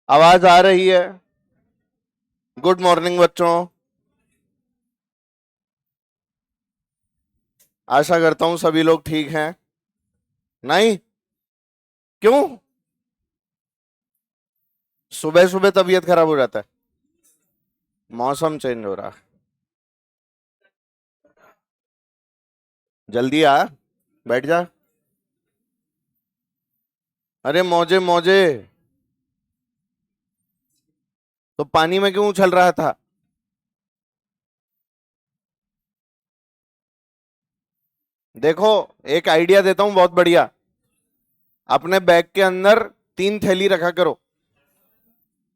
आवाज आ रही है? गुड मॉर्निंग बच्चों। आशा करता हूं सभी लोग ठीक हैं। नहीं? क्यों? सुबह सुबह तबीयत खराब हो जाता है? मौसम चेंज हो रहा है। जल्दी आ, बैठ जा। अरे मौजे मौजे, तो पानी में क्यों उछल रहा था? देखो, एक आइडिया देता हूं बहुत बढ़िया। अपने बैग के अंदर 3 थैली रखा करो।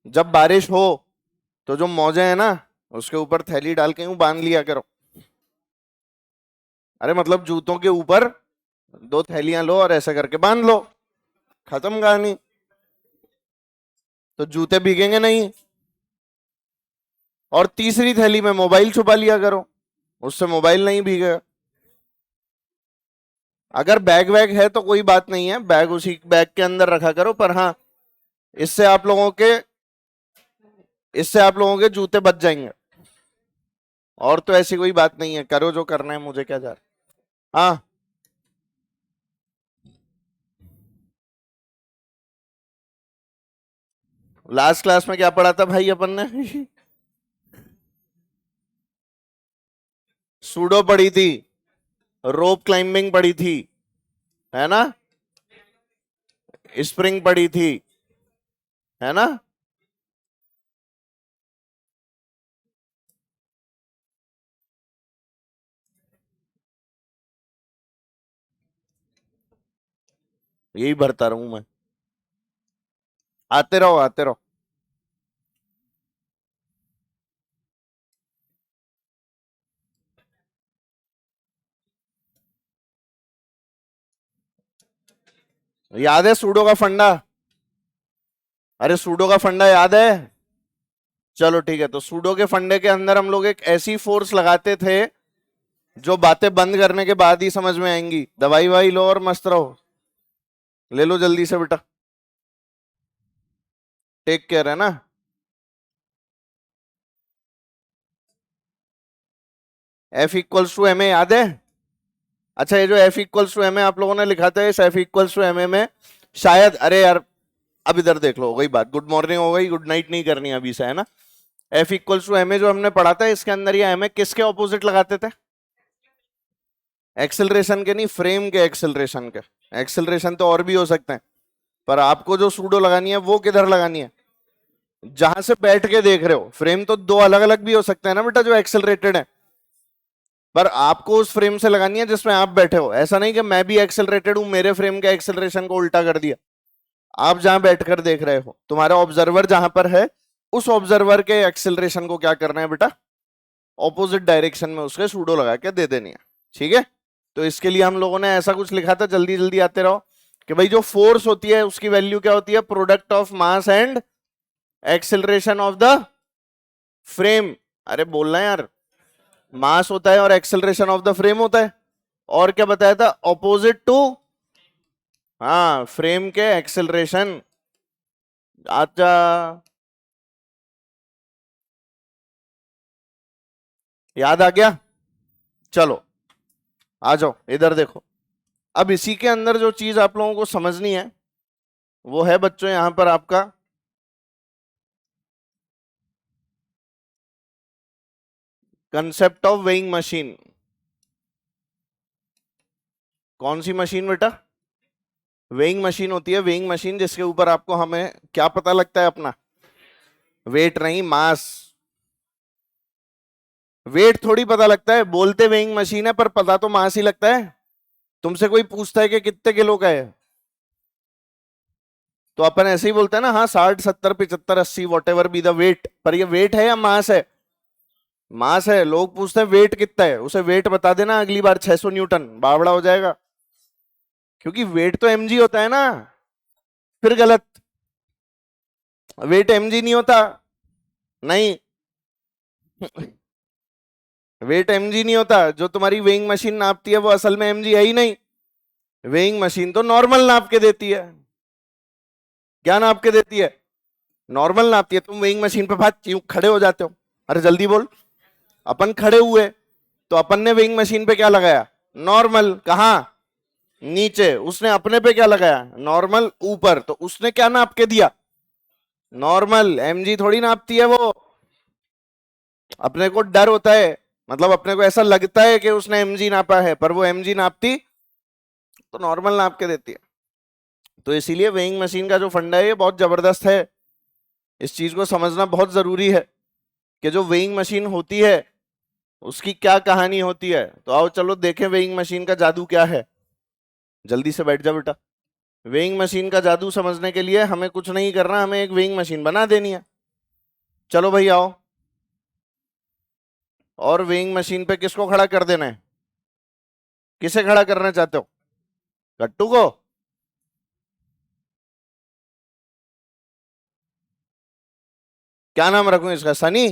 जब बारिश हो तो जो मौजे हैं ना, उसके ऊपर थैली डाल के यूं बांध लिया करो। अरे मतलब जूतों के ऊपर 2 थैलियां लो और ऐसे करके बांध लो। खत्म कहानी। तो जूते भीगेंगे नहीं। और तीसरी थैली में मोबाइल छुपा लिया करो, उससे मोबाइल नहीं भीगेगा। अगर बैग वैग है तो कोई बात नहीं है, बैग उसी बैग के अंदर रखा करो। पर हाँ, इससे आप लोगों के इससे आप लोगों के जूते बच जाएंगे। और तो ऐसी कोई बात नहीं है, करो जो करना है, मुझे क्या जा रहा है। हाँ, लास्ट क्लास में क्या पढ़ा था भाई अपन ने? सूडो पढ़ी थी, रोप क्लाइंबिंग पढ़ी थी, है ना? स्प्रिंग पढ़ी थी, है ना? यही भरता रहूं मैं। आते रहो आते रहो। याद है सूडो का फंडा? अरे सूडो का फंडा याद है? चलो ठीक है, तो सूडो के फंडे के अंदर हम लोग एक ऐसी फोर्स लगाते थे जो बातें बंद करने के बाद ही समझ में आएंगी। दवाई वाई लो और मस्त रहो। ले लो जल्दी से बेटा। टेक केयर, है ना? F=ma याद है? अच्छा, ये जो F=ma आप लोगों ने लिखा था, इस F=ma में शायद, अरे यार, अब इधर देख लो, हो गई बात। गुड मॉर्निंग हो गई, गुड नाइट नहीं करनी अभी से, है ना? F=ma जो हमने पढ़ा था, इसके अंदर ये ma किसके ऑपोजिट लगाते थे? एक्सेलरेशन के नहीं, फ्रेम के एक्सेलरेशन के। एक्सेलरेशन तो और भी हो सकते हैं, पर आपको जो सूडो लगानी है वो किधर लगानी है? जहां से बैठ के देख रहे हो। फ्रेम तो 2 अलग अलग भी हो सकते हैं ना बेटा, जो एक्सेलरेटेड है। पर आपको उस फ्रेम से लगानी है जिसमें आप बैठे हो। ऐसा नहीं कि मैं भी एक्सेलरेटेड हूं, मेरे फ्रेम के एक्सेलरेशन को उल्टा कर दिया। आप जहां बैठकर देख रहे हो, तुम्हारा ऑब्जर्वर जहां पर है, उस ऑब्जर्वर के एक्सेलरेशन को क्या करना है बेटा? ऑपोजिट डायरेक्शन में उसके सूडो लगा के दे देनी है। ठीक है? तो इसके लिए हम लोगों ने ऐसा कुछ लिखा था, जल्दी जल्दी आते रहो, कि भाई जो फोर्स होती है उसकी वैल्यू क्या होती है? Product of mass and acceleration of the frame. अरे बोलना यार। मास होता है और एक्सेलरेशन ऑफ द फ्रेम होता है। और क्या बताया था? ऑपोजिट टू, हाँ, फ्रेम के एक्सेलरेशन। अच्छा, याद आ गया? चलो आ जाओ इधर देखो। अब इसी के अंदर जो चीज आप लोगों को समझनी है वो है बच्चों, यहां पर आपका कंसेप्ट ऑफ वेइंग मशीन। कौन सी मशीन बेटा? वेइंग मशीन होती है, वेइंग मशीन, जिसके ऊपर आपको, हमें क्या पता लगता है अपना? वेट नहीं, मास। वेट थोड़ी पता लगता है, बोलते वेइंग मशीन है पर पता तो मास ही लगता है। तुमसे कोई पूछता है कि कितने किलो का है, तो अपन ऐसे ही बोलते हैं ना, हाँ 60 70 75 80 whatever be the weight. पर ये वेट है या मास है? मास है। लोग पूछते हैं वेट कितना है, उसे वेट बता देना अगली बार 600 न्यूटन, बावड़ा हो जाएगा। क्योंकि वेट तो एमजी होता है ना। फिर गलत। वेट एमजी नहीं होता। नहीं, वेट एमजी नहीं होता। जो तुम्हारी वेइंग मशीन नापती है वो असल में एमजी है ही नहीं। वेइंग मशीन तो नॉर्मल नाप के देती है। क्या नाप के देती है? नॉर्मल नापती है। तुम वेइंग मशीन पे बात यूं खड़े हो जाते हो, अरे जल्दी बोल। अपन खड़े हुए तो अपन ने वेइंग मशीन पे क्या लगाया? नॉर्मल। कहा? नीचे। उसने अपने पे क्या लगाया? नॉर्मल ऊपर। तो उसने क्या नाप के दिया? नॉर्मल। एमजी थोड़ी नापती है वो। अपने को डर होता है, मतलब अपने को ऐसा लगता है कि उसने एमजी नापा है, पर वो एमजी नापती तो नॉर्मल नाप के देती है। तो इसीलिए वेइंग मशीन का जो फंडा है ये बहुत जबरदस्त है। इस चीज को समझना बहुत जरूरी है कि जो वेइंग मशीन होती है उसकी क्या कहानी होती है। तो आओ चलो देखें वेइंग मशीन का जादू क्या है। जल्दी से बैठ जा बेटा। वेइंग मशीन का जादू समझने के लिए हमें कुछ नहीं करना, हमें एक वेइंग मशीन बना देनी है। चलो भाई आओ। और वेइंग मशीन पे किसको खड़ा कर देना है? किसे खड़ा करना चाहते हो? गट्टू को? क्या नाम रखूं इसका? सनी?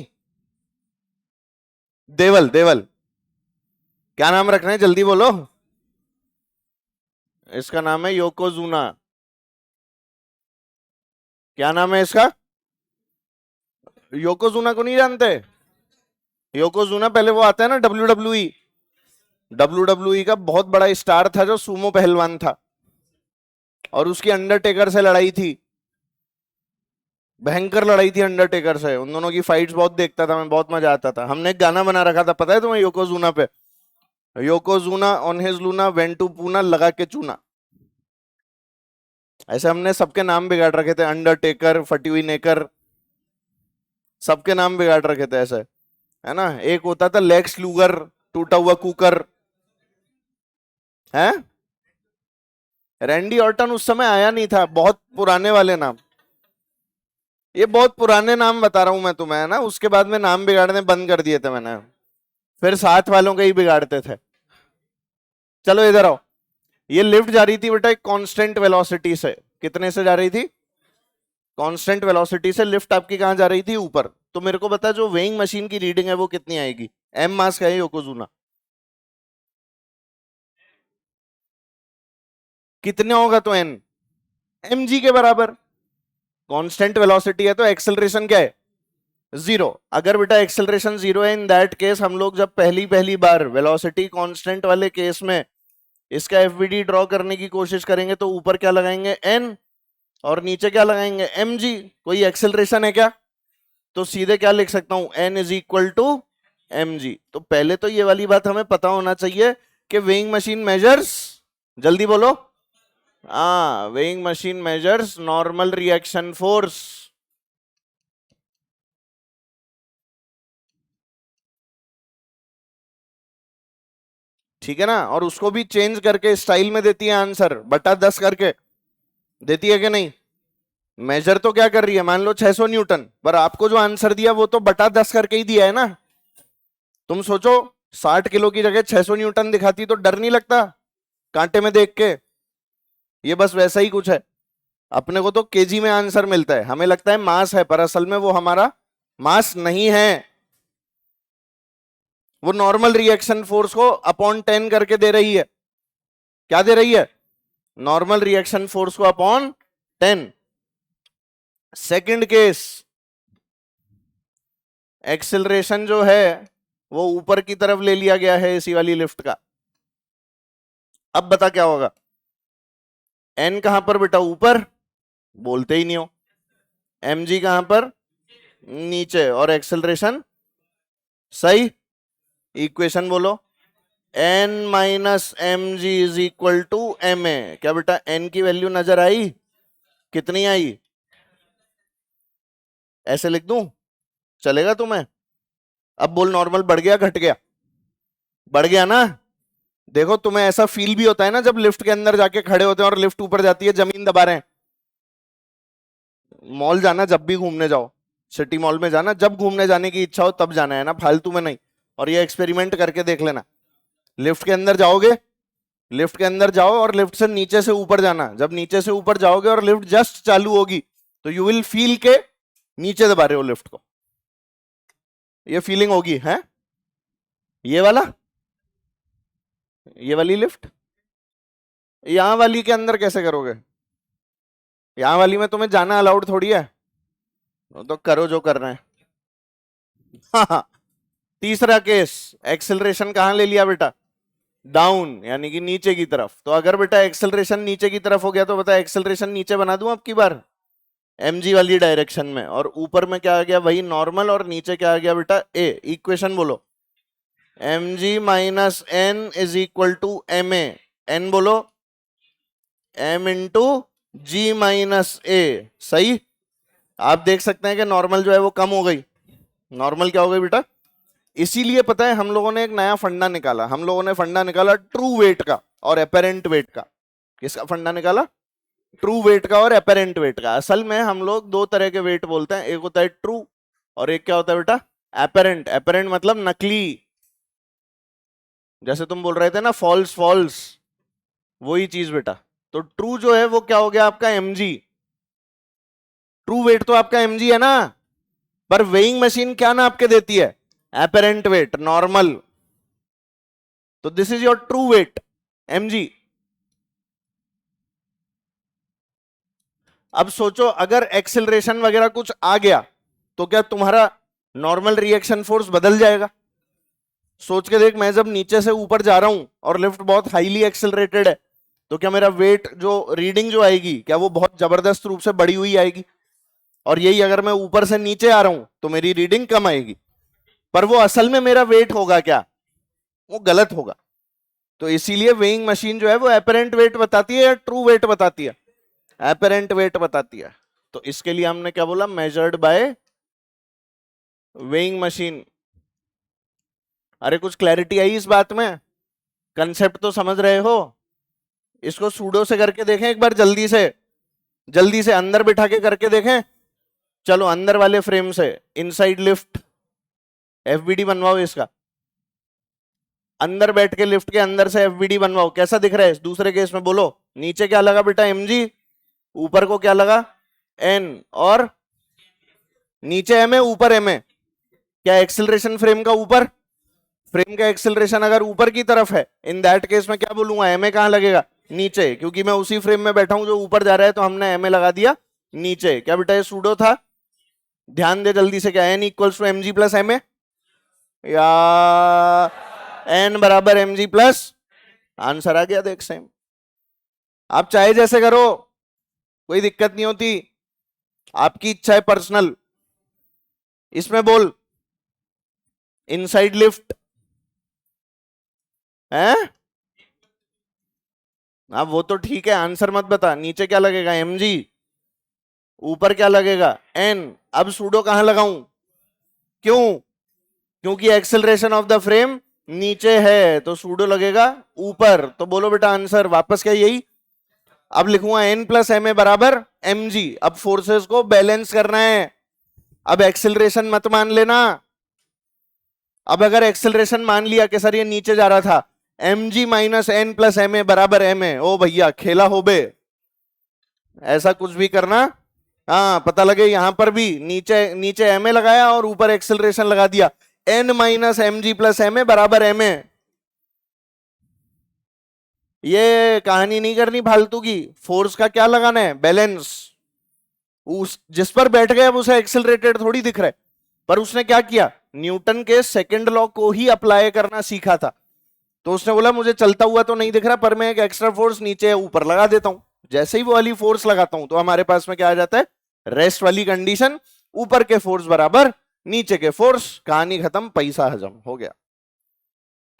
देवल? देवल? क्या नाम रखना है जल्दी बोलो। इसका नाम है योकोजुना। क्या नाम है इसका? योकोजुना को नहीं जानते? योकोजुना पहले वो आता है ना W W E. W W E का बहुत बड़ा स्टार था जो सुमो पहलवान था, और उसकी अंडरटेकर से लड़ाई थी। भयंकर लड़ाई थी अंडरटेकर से। उन दोनों की फाइट्स बहुत देखता था मैं, बहुत मजा आता था। हमने एक गाना बना रखा था, पता है तुम्हें? योकोजुना पे, yokozuna on his Luna went to Poona लगा के चूना। ऐसे हमने सबके नाम बिगाड़ रखे थे, अंडरटेकर, फटी हुई नेकर, सबके नाम बिगाड़ रखे थे ऐसे, है ना। एक होता था लेक्स लूगर, टूटा हुआ कुकर है। रैंडी ऑर्टन उस समय आया नहीं था, बहुत पुराने वाले नाम। ये बहुत पुराने नाम बता रहा हूं मैं तुम्हें, है ना। उसके बाद में नाम बिगाड़ने बंद कर दिए थे मैंने, फिर साथ वालों के ही बिगाड़ते थे। चलो इधर आओ। ये लिफ्ट जा रही थी बेटा एक कांस्टेंट वेलोसिटी से। कितने से जा रही थी? कांस्टेंट वेलोसिटी से लिफ्ट आपकी कहां जा रही थी? ऊपर। तो मेरे को बता, जो वेइंग मशीन की रीडिंग है वो कितनी आएगी? एम मास का है योकोजुना, कितने होगा? तो एन, एम जी के बराबर। कांस्टेंट वेलोसिटी है तो एक्सेलरेशन क्या है? जीरो। अगर बेटा एक्सेलरेशन जीरो है, इन दैट केस हम लोग जब पहली पहली बार वेलोसिटी कांस्टेंट वाले केस में इसका एफवीडी ड्रॉ करने की कोशिश करेंगे तो ऊपर क्या लगाएंगे? एन, और नीचे क्या लगाएंगे? M g. कोई एक्सेलरेशन है क्या? तो सीधे क्या लिख सकता हूं? N is equal to m g. तो पहले तो ये वाली बात हमें पता होना चाहिए कि वेइंग मशीन मेजर्स, जल्दी बोलो। Weighing machine measures normal reaction force. ठीक है ना। और उसको भी चेंज करके स्टाइल में देती है आंसर, बटा 10 करके देती है कि नहीं? मेजर तो क्या कर रही है? मान लो 600 न्यूटन, पर आपको जो आंसर दिया वो तो बटा 10 करके ही दिया है ना। तुम सोचो, 60 किलो की जगह 600 न्यूटन दिखाती तो डर नहीं लगता कांटे में देख के? ये बस वैसा ही कुछ है। अपने को तो केजी में आंसर मिलता है, हमें लगता है मास है, पर असल में वो हमारा मास नहीं है। वो नॉर्मल रिएक्शन फोर्स को अपॉन 10 करके दे रही है। क्या दे रही है? नॉर्मल रिएक्शन फोर्स को अपॉन 10। सेकंड केस, एक्सेलरेशन जो है वो ऊपर की तरफ ले लिया गया है इसी वाली लिफ्ट का। अब बता क्या होगा? एन कहां पर बेटा? ऊपर। बोलते ही नहीं हो। एम जी कहां पर? नीचे। और एक्सेलरेशन? सही। इक्वेशन बोलो। N minus m g is equal to m a. क्या बेटा एन की वैल्यू नजर आई? कितनी आई? ऐसे लिख दूं, चलेगा तुम्हें? अब बोल, नॉर्मल बढ़ गया घट गया? बढ़ गया ना। देखो तुम्हें ऐसा फील भी होता है ना जब लिफ्ट के अंदर जाके खड़े होते हैं और लिफ्ट ऊपर जाती है, जमीन दबा रहे हैं। मॉल जाना जब भी घूमने जाओ, सिटी मॉल में जाना, जब घूमने जाने की इच्छा हो तब जाना है ना, फालतू में नहीं। और ये एक्सपेरिमेंट करके देख लेना। लिफ्ट के अंदर जाओगे, लिफ्ट के अंदर जाओ और लिफ्ट से नीचे से ऊपर जाना। जब नीचे से ऊपर जाओगे और लिफ्ट जस्ट चालू होगी तो यू विल फील के नीचे दबा रहे हो लिफ्ट को। ये फीलिंग होगी है। ये वाला, ये वाली लिफ्ट, यहां वाली के अंदर कैसे करोगे? यहां वाली में तुम्हें जाना अलाउड थोड़ी है। तो करो जो करना है। हाँ, तीसरा केस, एक्सेलरेशन कहां ले लिया बेटा? डाउन, यानी कि नीचे की तरफ। तो अगर बेटा एक्सेलरेशन नीचे की तरफ हो गया तो बता एक्सेलरेशन नीचे बना दूं अब की बार mg वाली डायरेक्शन में, और ऊपर में क्या आ गया वही नॉर्मल, और नीचे क्या आ गया बेटा a। इक्वेशन बोलो, mg minus n is equal to m a, n बोलो m into g minus a. सही। आप देख सकते हैं कि नॉर्मल जो है वो कम हो गई। नॉर्मल क्या हो गई बेटा? इसीलिए पता है हम लोगों ने एक नया फंडा निकाला, हम लोगों ने फंडा निकाला ट्रू वेट का और अपेरेंट वेट का। किसका फंडा निकाला? ट्रू वेट का और अपेरेंट वेट का। असल में हम लोग दो तरह के वेट बोलते हैं, एक होता है ट्रू और एक क्या होता है बेटा? अपेरेंट। अपेरेंट मतलब नकली, जैसे तुम बोल रहे थे ना फॉल्स फॉल्स, वही चीज बेटा। तो ट्रू जो है वो क्या हो गया आपका mg। ट्रू वेट तो आपका mg है ना, पर वेइंग मशीन क्या नाप के देती है? Apparent weight, normal. तो this is your true weight mg। अब सोचो अगर एक्सेलरेशन वगैरह कुछ आ गया तो क्या तुम्हारा नॉर्मल रिएक्शन फोर्स बदल जाएगा? सोच के देख, मैं जब नीचे से ऊपर जा रहा हूं और लिफ्ट बहुत हाईली एक्सेलरेटेड है, तो क्या मेरा वेट जो रीडिंग जो आएगी क्या वो बहुत जबरदस्त रूप से बढ़ी हुई आएगी? और यही अगर मैं ऊपर से नीचे आ रहा हूं तो मेरी रीडिंग कम आएगी, पर वो असल में मेरा वेट होगा क्या? वो गलत होगा। तो इसीलिए वेइंग मशीन जो है वो एपरेंट वेट बताती है या ट्रू वेट बताती है? एपरेंट वेट बताती है। तो इसके लिए हमने क्या बोला? Measured by weighing machine. अरे कुछ क्लैरिटी आई इस बात में? कंसेप्ट तो समझ रहे हो? इसको सूडो से करके देखें एक बार, जल्दी से, जल्दी से अंदर बिठा के करके देखें। चलो अंदर वाले फ्रेम से इनसाइड लिफ्ट एफबीडी बनवाओ इसका। अंदर बैठ के लिफ्ट के अंदर से एफबीडी बनवाओ। कैसा दिख रहा है? दूसरे केस में बोलो, नीचे क्या लगा बेटा? mg, ऊपर को क्या लगा? n, और नीचे m है ऊपर m है। क्या एक्सेलरेशन फ्रेम का ऊपर? फ्रेम का एक्सेलरेशन अगर ऊपर की तरफ है, इन दैट केस में क्या बोलूंगा? m कहां लगेगा? नीचे, क्योंकि मैं उसी फ्रेम में बैठा हूं जो ऊपर जा रहा है, तो हमने m लगा दिया नीचे। क्या बेटा ये सूडो था? ध्यान दे जल्दी से, क्या n equals to m g plus m a, या n बराबर एम जी प्लस? आंसर आ गया देख सेम। आप चाहे जैसे करो, कोई दिक्कत नहीं होती, आपकी इच्छा है पर्सनल। इसमें बोल इनसाइड लिफ्ट है। अब वो तो ठीक है, आंसर मत बता। नीचे क्या लगेगा? mg, ऊपर क्या लगेगा? n। अब सूडो कहां लगाऊं? क्यों? क्योंकि एक्सेलरेशन ऑफ द फ्रेम नीचे है, तो सूडो लगेगा ऊपर। तो बोलो बेटा आंसर वापस क्या? यही। अब लिखूंगा n प्लस एम ए बराबर mg। अब फोर्सेस को बैलेंस करना है, अब एक्सेलरेशन मत मान लेना। अब अगर एक्सेलरेशन मान लिया कि सर ये नीचे जा रहा था, mg minus n plus m a बराबर m ए, ओ भैया खेला हो बे। ऐसा कुछ भी करना, हाँ पता लगे यहां पर भी नीचे नीचे एम ए लगाया और ऊपर एक्सेलरेशन लगा दिया, n minus m g plus m a बराबर एम ए। ये कहानी नहीं करनी फालतू की। फोर्स का क्या लगाना है? बैलेंस। उस जिस पर बैठ गया उसे एक्सेलरेटेड थोड़ी दिख रहा है, पर उसने क्या किया? न्यूटन के सेकंड लॉ को ही अप्लाई करना सीखा था। तो उसने बोला मुझे चलता हुआ तो नहीं दिख रहा, पर मैं एक एक्स्ट्रा फोर्स नीचे ऊपर लगा देता हूं। जैसे ही वो वाली फोर्स लगाता हूं तो हमारे पास में क्या आ जाता है? रेस्ट वाली कंडीशन। ऊपर के फोर्स बराबर नीचे के फोर्स, कहानी खत्म, पैसा हजम हो गया।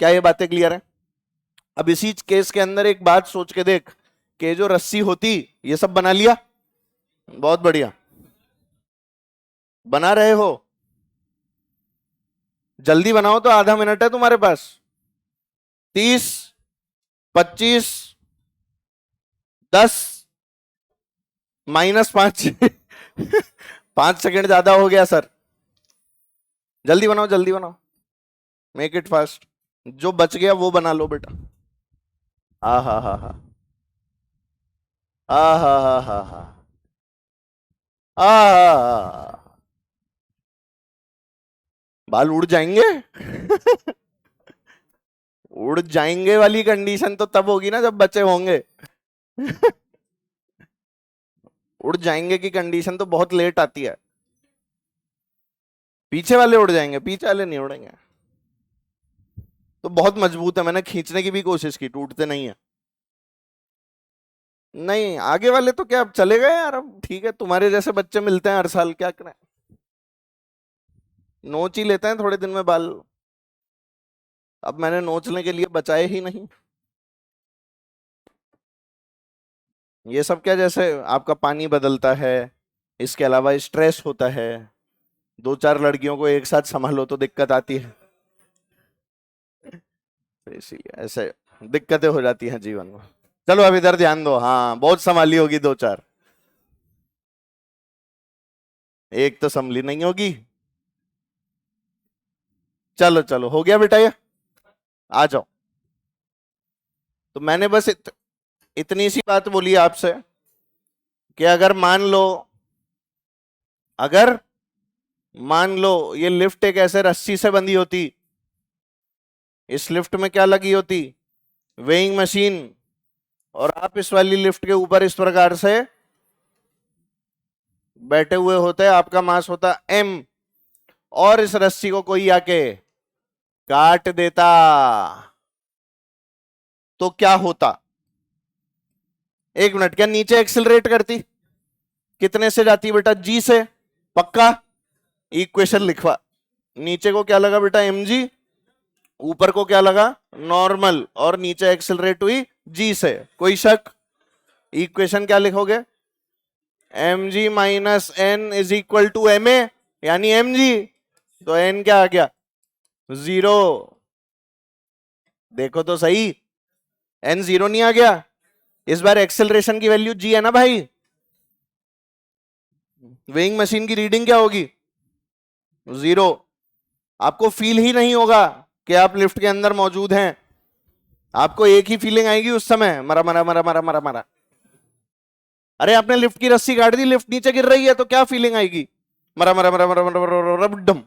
क्या ये बातें क्लियर है? अब इसी केस के अंदर एक बात सोच के देख, कि जो रस्सी होती, ये सब बना लिया, बहुत बढ़िया बना रहे हो, जल्दी बनाओ तो आधा मिनट है तुम्हारे पास। 30, 25, 10, -5 5 सेकंड ज्यादा हो गया सर। जल्दी बनाओ, जल्दी बनाओ, मेक इट फास्ट। जो बच गया वो बना लो बेटा। आ हा हा हा, आ हा हा हा हा, आ बाल उड़ जाएंगे उड़ जाएंगे वाली कंडीशन तो तब होगी ना जब बच्चे होंगे उड़ जाएंगे की कंडीशन तो बहुत लेट आती है। पीछे वाले उड़ जाएंगे, पीछे वाले नहीं उड़ेंगे। तो बहुत मजबूत है, मैंने खींचने की भी कोशिश की, टूटते नहीं है। नहीं, आगे वाले तो क्या अब चले गए यार, अब ठीक है, तुम्हारे जैसे बच्चे मिलते हैं हर साल, क्या करें, नोच ही लेते हैं थोड़े दिन में बाल। अब मैंने नोचने के लिए बचाए ही नहीं। ये सब क्या, जैसे आपका पानी बदलता है, इसके अलावा स्ट्रेस होता है, दो चार लड़कियों को एक साथ संभालो तो दिक्कत आती है, तो इसीलिए ऐसे दिक्कतें हो जाती हैं जीवन में। चलो अब इधर ध्यान दो, हाँ बहुत संभाली होगी दो चार, एक तो संभली नहीं होगी। चलो चलो, हो गया बेटा ये, आ जाओ। तो मैंने बस इतनी सी बात बोली आपसे कि अगर मान लो ये लिफ्ट एक ऐसे रस्सी से बंधी होती, इस लिफ्ट में क्या लगी होती, वेइंग मशीन, और आप इस वाली लिफ्ट के ऊपर इस प्रकार से बैठे हुए होते, आपका मास होता m, और इस रस्सी को कोई आके काट देता, तो क्या होता? एक मिनट, क्या नीचे एक्सिलरेट करती? कितने से जाती बेटा? g से, पक्का? इक्वेशन लिखवा, नीचे को क्या लगा बेटा? mg, ऊपर को क्या लगा? नॉर्मल, और नीचे एक्सिलरेट हुई g से, कोई शक? इक्वेशन क्या लिखोगे? mg minus n is equal to ma, यानी mg, तो n क्या आ गया? 0। देखो तो सही, n 0 नहीं आ गया? इस बार एक्सेलरेशन की वैल्यू g है ना भाई, वेइंग मशीन की रीडिंग क्या होगी? 0। आपको फील ही नहीं होगा कि आप लिफ्ट के अंदर मौजूद हैं, आपको एक ही फीलिंग आएगी उस समय, मरा मरा मरा मरा मरा मरा। अरे आपने लिफ्ट की रस्सी काट दी, लिफ्ट नीचे गिर रही है, तो क्या फीलिंग आएगी? मरा मरा मरा मरा मरा मरा रबडम।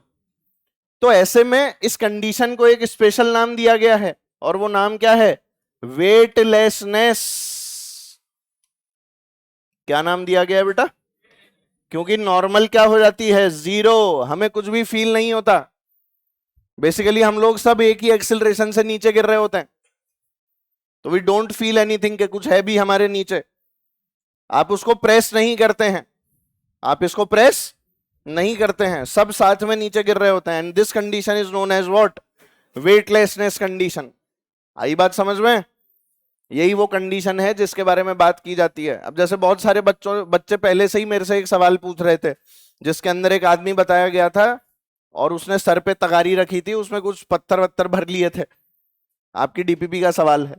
तो ऐसे में इस कंडीशन को एक स्पेशल नाम दिया गया है, और वो नाम क्या है? वेटलेसनेस। क्या नाम दिया गया है बेटा? क्योंकि नॉर्मल क्या हो जाती है? 0, हमें कुछ भी फील नहीं होता। बेसिकली हम लोग सब एक ही एक्सिलरेशन से नीचे गिर रहे होते हैं, तो वी डोंट फील एनीथिंग कि कुछ है भी हमारे नीचे। आप उसको प्रेस नहीं करते हैं, आप इसको प्रेस नहीं करते हैं, सब साथ में नीचे गिर रहे होते हैं, and this condition is known as what? Weightlessness condition. आई बात समझ में? यही वो कंडीशन है जिसके बारे में बात की जाती है। अब जैसे बहुत सारे बच्चे पहले से ही मेरे से एक सवाल पूछ रहे थे, जिसके अंदर एक आदमी बताया गया था और उसने सर पे तगारी रखी थी, उसमें कुछ पत्थर वत्थर भर लिए थे, आपकी डीपीपी का सवाल है,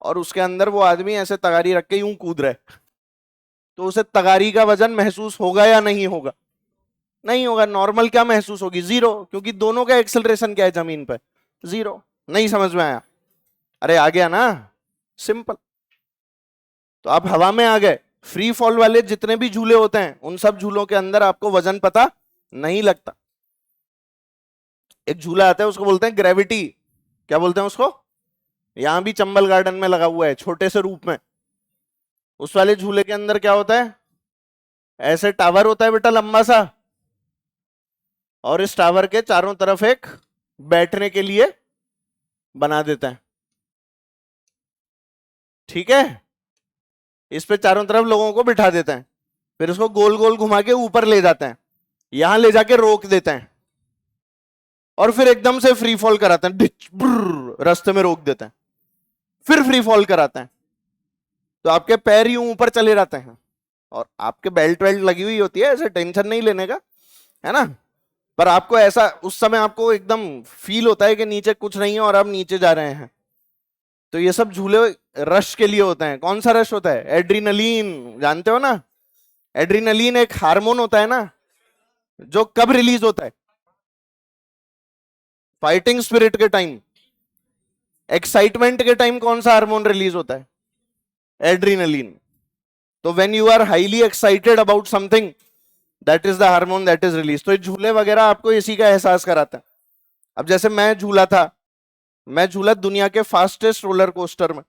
और उसके अंदर वो आदमी ऐसे तगारी रख के यूं कूद रहे, तो उसे तगारी का वजन महसूस होगा या नहीं होगा? नहीं होगा। नॉर्मल क्या महसूस होगी? 0, क्योंकि दोनों का एक्सेलरेशन क्या है जमीन पर? 0। नहीं समझ में आया? अरे आ गया ना, सिंपल। तो आप हवा में आ गए। फ्री फॉल वाले जितने भी झूले होते हैं, उन सब झूलों के अंदर आपको वजन पता नहीं लगता। एक झूला आता है, उसको बोलते हैं ग्रेविटी। क्या बोलते हैं उसको? यहां भी चंबल गार्डन में लगा हुआ है, छोटे से रूप में। उस वाले झूले के अंदर क्या होता है? ऐसे टावर होता है बेटा, लंबा सा, और इस टावर के चारों तरफ एक बैठने के लिए बना देता है, ठीक है? इस पे चारों तरफ लोगों को बिठा देते हैं, फिर उसको गोल गोल घुमा के ऊपर ले जाते हैं, यहां ले जाके रोक देते हैं, और फिर एकदम से फ्री फॉल कराते हैं, रास्ते में रोक देते हैं, फिर फ्री फॉल कराते हैं। तो आपके पैर यूं ऊपर चले जाते हैं, और आपके बेल्ट वेल्ट लगी हुई होती है, ऐसे टेंशन नहीं लेने का, है ना? पर आपको ऐसा उस समय आपको एकदम फील होता है कि नीचे कुछ नहीं है और आप नीचे जा रहे हैं। तो ये सब झूले रश के लिए होते हैं। कौन सा रश होता है? एड्रीनलीन, जानते हो ना? एड्रीनलीन एक हार्मोन होता है ना, जो कब रिलीज होता है? फाइटिंग स्पिरिट के टाइम। एक्साइटमेंट के टाइम कौन सा हार्मोन रिलीज होता है? एड्रीनलीन। तो when you are highly excited about something, that is the hormone that is release. तो झूले वगैरह आपको इसी का एहसास कराता है। अब जैसे मैं झूला था, मैं झूला दुनिया के फास्टेस्ट रोलर कोस्टर में,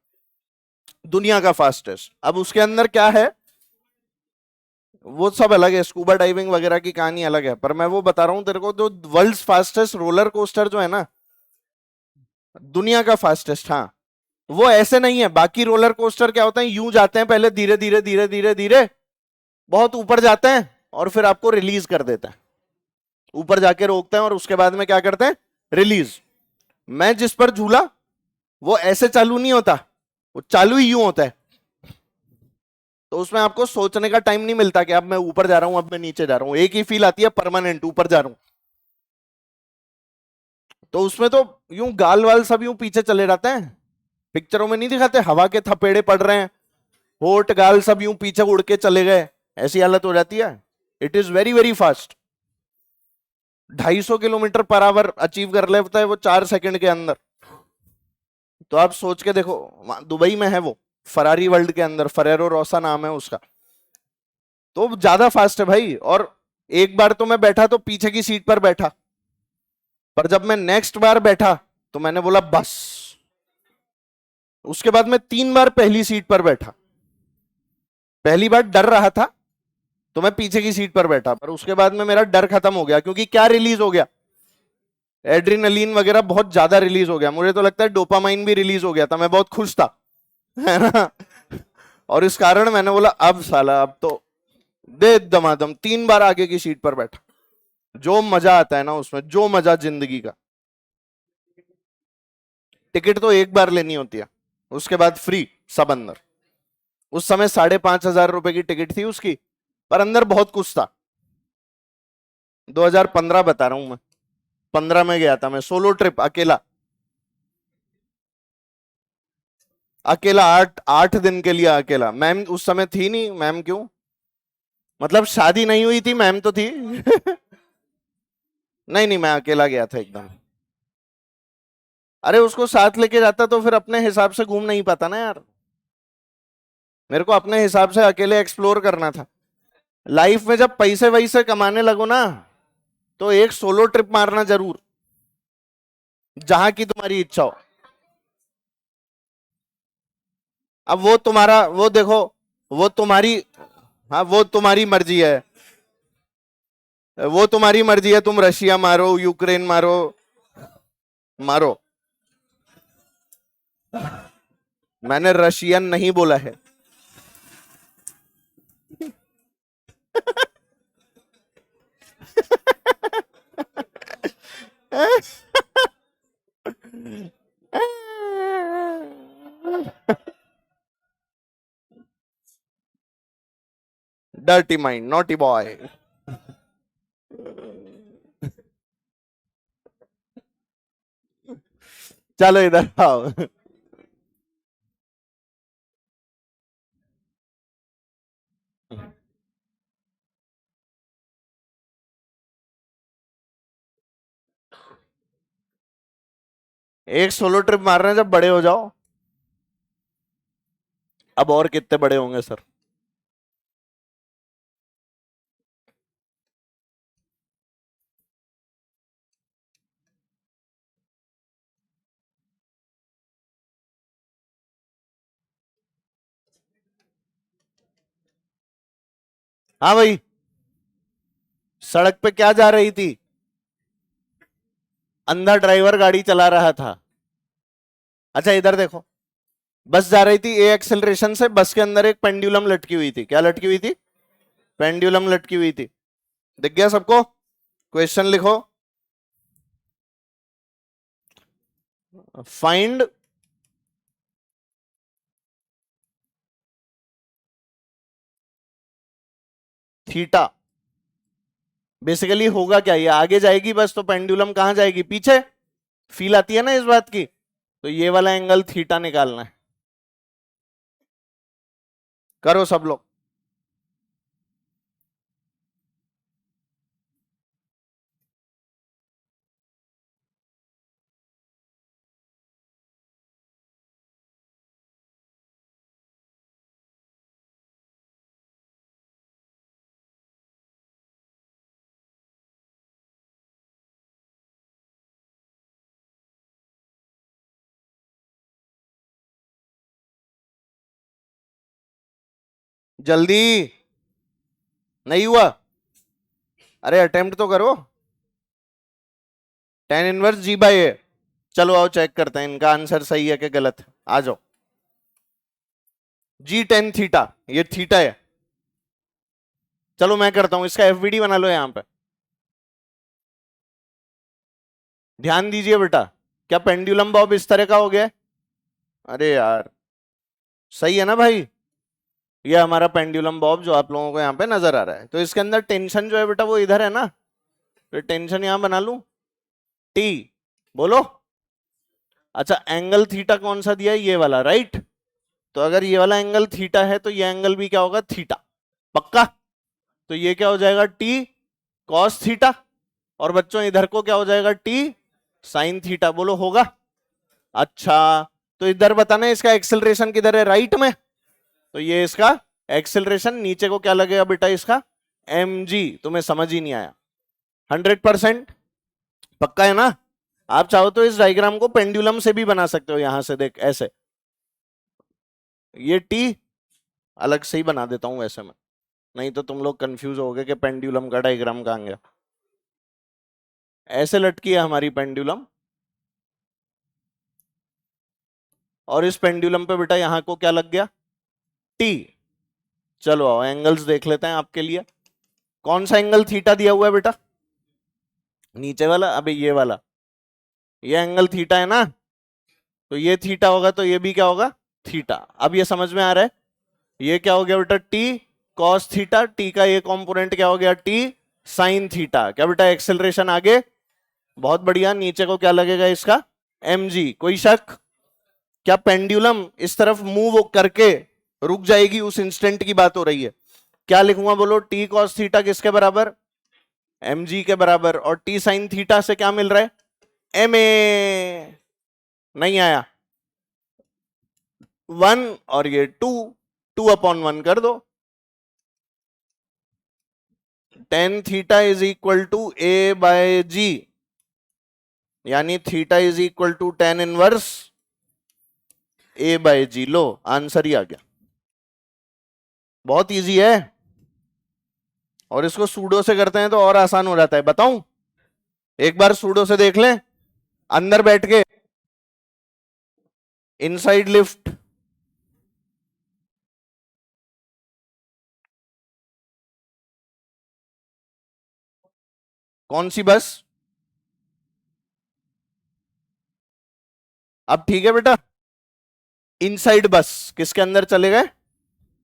दुनिया का फास्टेस्ट। अब उसके अंदर क्या है? वो सब अलग है, स्कूबा डाइविंग वगैरह की कहानी अलग है, पर मैं वो बता रहा हूँ तेरे को, जो वर्ल्ड फास्टेस्ट रोलर कोस्टर जो है ना, दुनिया का फास्टेस्ट, हाँ, वो ऐसे नहीं है। बाकी रोलर कोस्टर क्या होता है, यूं जाते हैं पहले, धीरे धीरे धीरे धीरे धीरे बहुत ऊपर जाते हैं और फिर आपको रिलीज कर देते हैं, ऊपर जाके रोकते हैं और उसके बाद में क्या करते हैं, रिलीज। मैं जिस पर झूला, वो ऐसे चालू नहीं होता, वो चालू ही यूं होता है। तो उसमें आपको सोचने का टाइम नहीं मिलता कि अब मैं ऊपर जा रहा हूं, अब मैं नीचे जा रहा हूं, एक ही फील आती है परमानेंट, ऊपर जा रहा हूं। तो उसमें तो यूं गाल वाल सब यूं पीछे चले जाते हैं, पिक्चरों में नहीं दिखाते, हवा के थपेड़े पड़ रहे हैं, होठ गाल सब यूं पीछे उड़ के चले गए, ऐसी हालत हो जाती है। It is very very fast. 250 kilometre per hour achieve कर लेता है वो 4 सेकंड के अंदर। तो आप सोच के देखो, दुबई में है वो, फरारी वर्ल्ड के अंदर, फरेरो रोसा नाम है उसका। तो ज्यादा फास्ट है भाई। और एक बार तो मैं बैठा तो पीछे की सीट पर बैठा, पर जब मैं नेक्स्ट बार बैठा तो मैंने बोला बस। उसके बाद मैं 3 बार पहली सीट पर बैठा। पहली बार डर रहा था तो मैं पीछे की सीट पर बैठा, पर उसके बाद में मेरा डर खत्म हो गया, क्योंकि क्या रिलीज हो गया, एड्रीनलिन वगैरह बहुत ज्यादा रिलीज हो गया। मुझे तो लगता है डोपामाइन भी रिलीज हो गया था, मैं बहुत खुश था, है ना। और इस कारण मैंने बोला अब साला, अब तो दे दमादम, 3 बार आगे की सीट पर बैठा। जो मजा आता है ना उसमें, जो मजा जिंदगी का। टिकट तो एक बार लेनी होती है, उसके बाद फ्री सब अंदर। उस समय 5,500 रुपए की टिकट थी उसकी, पर अंदर बहुत कुछ था। 2015 बता रहा हूं मैं, 15 में गया था मैं, सोलो ट्रिप, अकेला। अकेला 8 8 दिन के लिए अकेला। मैम उस समय थी नहीं, मैम क्यों, मतलब शादी नहीं हुई थी, मैम तो थी। नहीं नहीं, मैं अकेला गया था एकदम। अरे उसको साथ लेके जाता तो फिर अपने हिसाब से घूम नहीं पाता ना यार। मेरे को अपने हिसाब से अकेले एक्सप्लोर करना था। लाइफ में जब पैसे वैसे कमाने लगो ना, तो एक सोलो ट्रिप मारना जरूर, जहां की तुम्हारी इच्छा हो। अब वो तुम्हारा, वो देखो, वो तुम्हारी, हाँ वो तुम्हारी मर्जी है, वो तुम्हारी मर्जी है, तुम रशिया मारो, यूक्रेन मारो, मारो। मैंने रशियन नहीं बोला है। Dirty mind, naughty boy. चलो इधर आओ। 1 सोलो ट्रिप मार रहे हैं जब बड़े हो जाओ। अब और कितने बड़े होंगे सर। हाँ भाई, सड़क पे क्या जा रही थी, अंधा ड्राइवर गाड़ी चला रहा था। अच्छा इधर देखो, बस जा रही थी ए एक्सेलरेशन से, बस के अंदर एक पेंडुलम लटकी हुई थी। क्या लटकी हुई थी, पेंडुलम लटकी हुई थी। दिख गया सबको, क्वेश्चन लिखो। Find theta. बेसिकली होगा क्या, ये आगे जाएगी बस, तो पेंडुलम कहां जाएगी, पीछे। फील आती है ना इस बात की। तो ये वाला एंगल थीटा निकालना है। करो सब लोग। जल्दी। नहीं हुआ? अरे अटेम्प्ट तो करो। tan इनवर्स जी बाई ए। चलो आओ चेक करते हैं इनका आंसर सही है कि गलत है। आ जाओ। जी टेन थीटा, ये थीटा है। चलो मैं करता हूं, इसका एफबीडी बना लो यहां पे। ध्यान दीजिए बेटा, क्या पेंडुलम बॉब इस तरह का हो गया है? अरे यार, सही है ना भाई? ये हमारा पेंडुलम बॉब जो आप लोगों को यहाँ पे नजर आ रहा है, तो इसके अंदर टेंशन जो है बेटा वो इधर है ना, तो टेंशन यहां बना लूं, टी। बोलो। अच्छा, एंगल थीटा कौन सा दिया है? ये वाला, राइट। तो अगर ये वाला एंगल थीटा है तो ये एंगल भी क्या होगा? थीटा। पक्का? तो ये क्या हो जाएगा? T cos theta. और बच्चों इधर को क्या हो जाएगा? T sine theta. बोलो होगा? अच्छा, तो इधर बताना इसका एक्सेलरेशन किधर है? राइट में। तो ये इसका एक्सेलरेशन, नीचे को क्या लगेगा बेटा? इसका mg। तुम्हें समझ ही नहीं आया? 100% पक्का है ना? आप चाहो तो इस डायग्राम को पेंडुलम से भी बना सकते हो, यहां से देख ऐसे। ये टी अलग से ही बना देता हूं वैसे में, नहीं तो तुम लोग कंफ्यूज होगे कि पेंडुलम का डायग्राम कहां गया। ऐसे लटकी है हमारी पेंडुलम, और इस पेंडुलम पे बेटा यहां को क्या लग गया? टी। चलो आओ एंगल्स देख लेते हैं आपके लिए। कौन सा एंगल थीटा दिया हुआ है बेटा? नीचे वाला? अबे ये वाला, ये एंगल थीटा है ना, तो ये थीटा होगा तो ये भी क्या होगा? थीटा। अब ये समझ में आ रहा है? ये क्या हो गया बेटा? T cos theta. टी का ये कंपोनेंट क्या हो गया? T sine theta. क्या बेटा एक्सेलरेशन आगे? बहुत बढ़िया। नीचे को क्या लगेगा इसका? mg। कोई शक? क्या पेंडुलम इस तरफ मूव करके रुक जाएगी? उस इंस्टेंट की बात हो रही है। क्या लिखूंगा बोलो? टी कॉस थीटा किसके बराबर? mg के बराबर। और टी साइन थीटा से क्या मिल रहा है? ma। नहीं आया? 1 और ये 2, 2/1 कर दो। Tan theta is equal to a by g, यानी theta is equal to tan inverse a by g. लो आंसर ही आ गया। बहुत इजी है, और इसको सूडो से करते हैं तो और आसान हो जाता है। बताऊं? एक बार सूडो से देख लें, अंदर बैठ के इनसाइड लिफ्ट। कौन सी बस? अब ठीक है बेटा। इनसाइड बस किसके अंदर चले गए?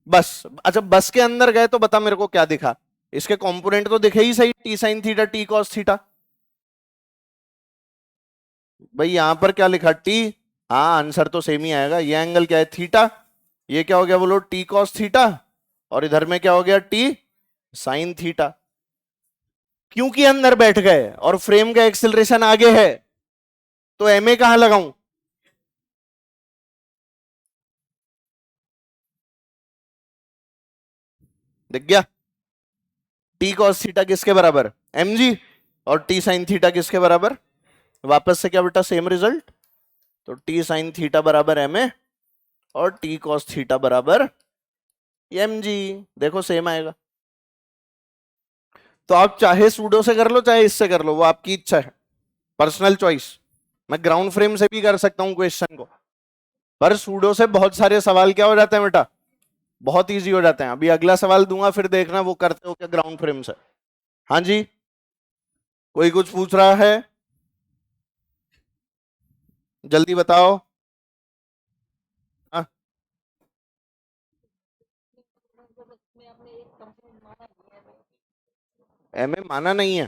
बस। अच्छा, बस के अंदर गए तो बता मेरे को क्या दिखा? इसके कंपोनेंट तो दिखे ही सही, T sine theta T cos theta. भाई यहां पर क्या लिखा? टी। हाँ आंसर तो सेम ही आएगा। ये एंगल क्या है? थीटा। ये क्या हो गया बोलो? T cos theta. और इधर में क्या हो गया? T sine theta. क्योंकि अंदर बैठ गए और फ्रेम का एक्सेलरेशन आगे है, तो एम ए कहां लगाऊं? दिख गया? टी कॉस थीटा किसके बराबर? mg। और टी साइन थीटा किसके बराबर? वापस से क्या बेटा? Same result. तो टी साइन थीटा बराबर एम ए, और टी कॉस थीटा बराबर mg। देखो सेम आएगा। तो आप चाहे सूडो से कर लो चाहे इससे कर लो, वो आपकी इच्छा है, पर्सनल चॉइस। मैं ग्राउंड फ्रेम से भी कर सकता हूं क्वेश्चन को, पर सूडो से बहुत सारे सवाल क्या हो जाते हैं बेटा? बहुत इजी हो जाते हैं। अभी अगला सवाल दूंगा, फिर देखना वो करते हो क्या ग्राउंड फ्रेम से। हाँ जी, कोई कुछ पूछ रहा है? जल्दी बताओ। हाँ, एम ए माना नहीं है?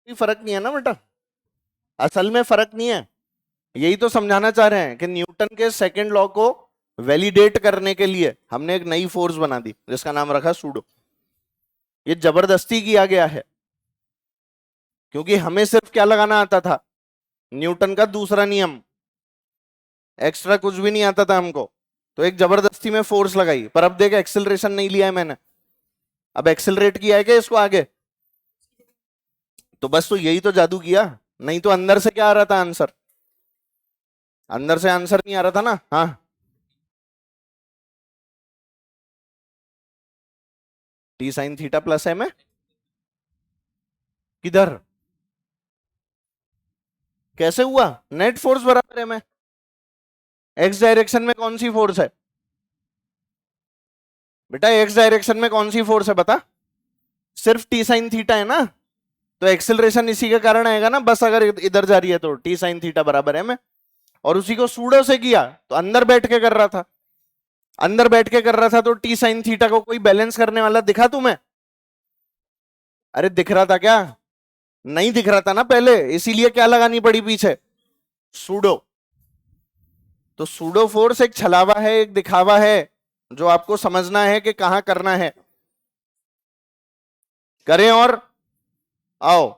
कोई फर्क नहीं है ना बेटा, असल में फर्क नहीं है। यही तो समझाना चाह रहे हैं कि न्यूटन के सेकंड लॉ को वैलिडेट करने के लिए हमने एक नई फोर्स बना दी जिसका नाम रखा सूडो। ये जबरदस्ती किया गया है, क्योंकि हमें सिर्फ क्या लगाना आता था? न्यूटन का दूसरा नियम। एक्स्ट्रा कुछ भी नहीं आता था हमको, तो एक जबरदस्ती में फोर्स लगाई। पर अब देख, एक्सेलरेशन नहीं लिया है मैंने, अब एक्सेलरेट किया है क्या इसको आगे? तो बस, तो यही तो जादू किया। नहीं तो अंदर से क्या आ रहा था आंसर? अंदर से आंसर नहीं आ रहा था ना। हाँ, t sine theta plus m है, किधर कैसे हुआ? नेट फोर्स बराबर एम है। एक्स डायरेक्शन में कौन सी फोर्स है बेटा? एक्स डायरेक्शन में कौन सी फोर्स है बता? सिर्फ टी साइन थीटा है ना, तो एक्सेलरेशन इसी के कारण आएगा ना, बस अगर इधर जा रही है तो टी साइन थीटा बराबर एम है। और उसी को सूडो से किया तो अंदर बैठ के कर रहा था, अंदर बैठ के कर रहा था, तो टी साइन थीटा को कोई बैलेंस करने वाला दिखा तुम्हें? अरे दिख रहा था क्या? नहीं दिख रहा था ना पहले, इसीलिए क्या लगानी पड़ी पीछे? सूडो। तो सूडो फोर्स एक छलावा है, एक दिखावा है, जो आपको समझना है कि कहां करना है। करें और आओ।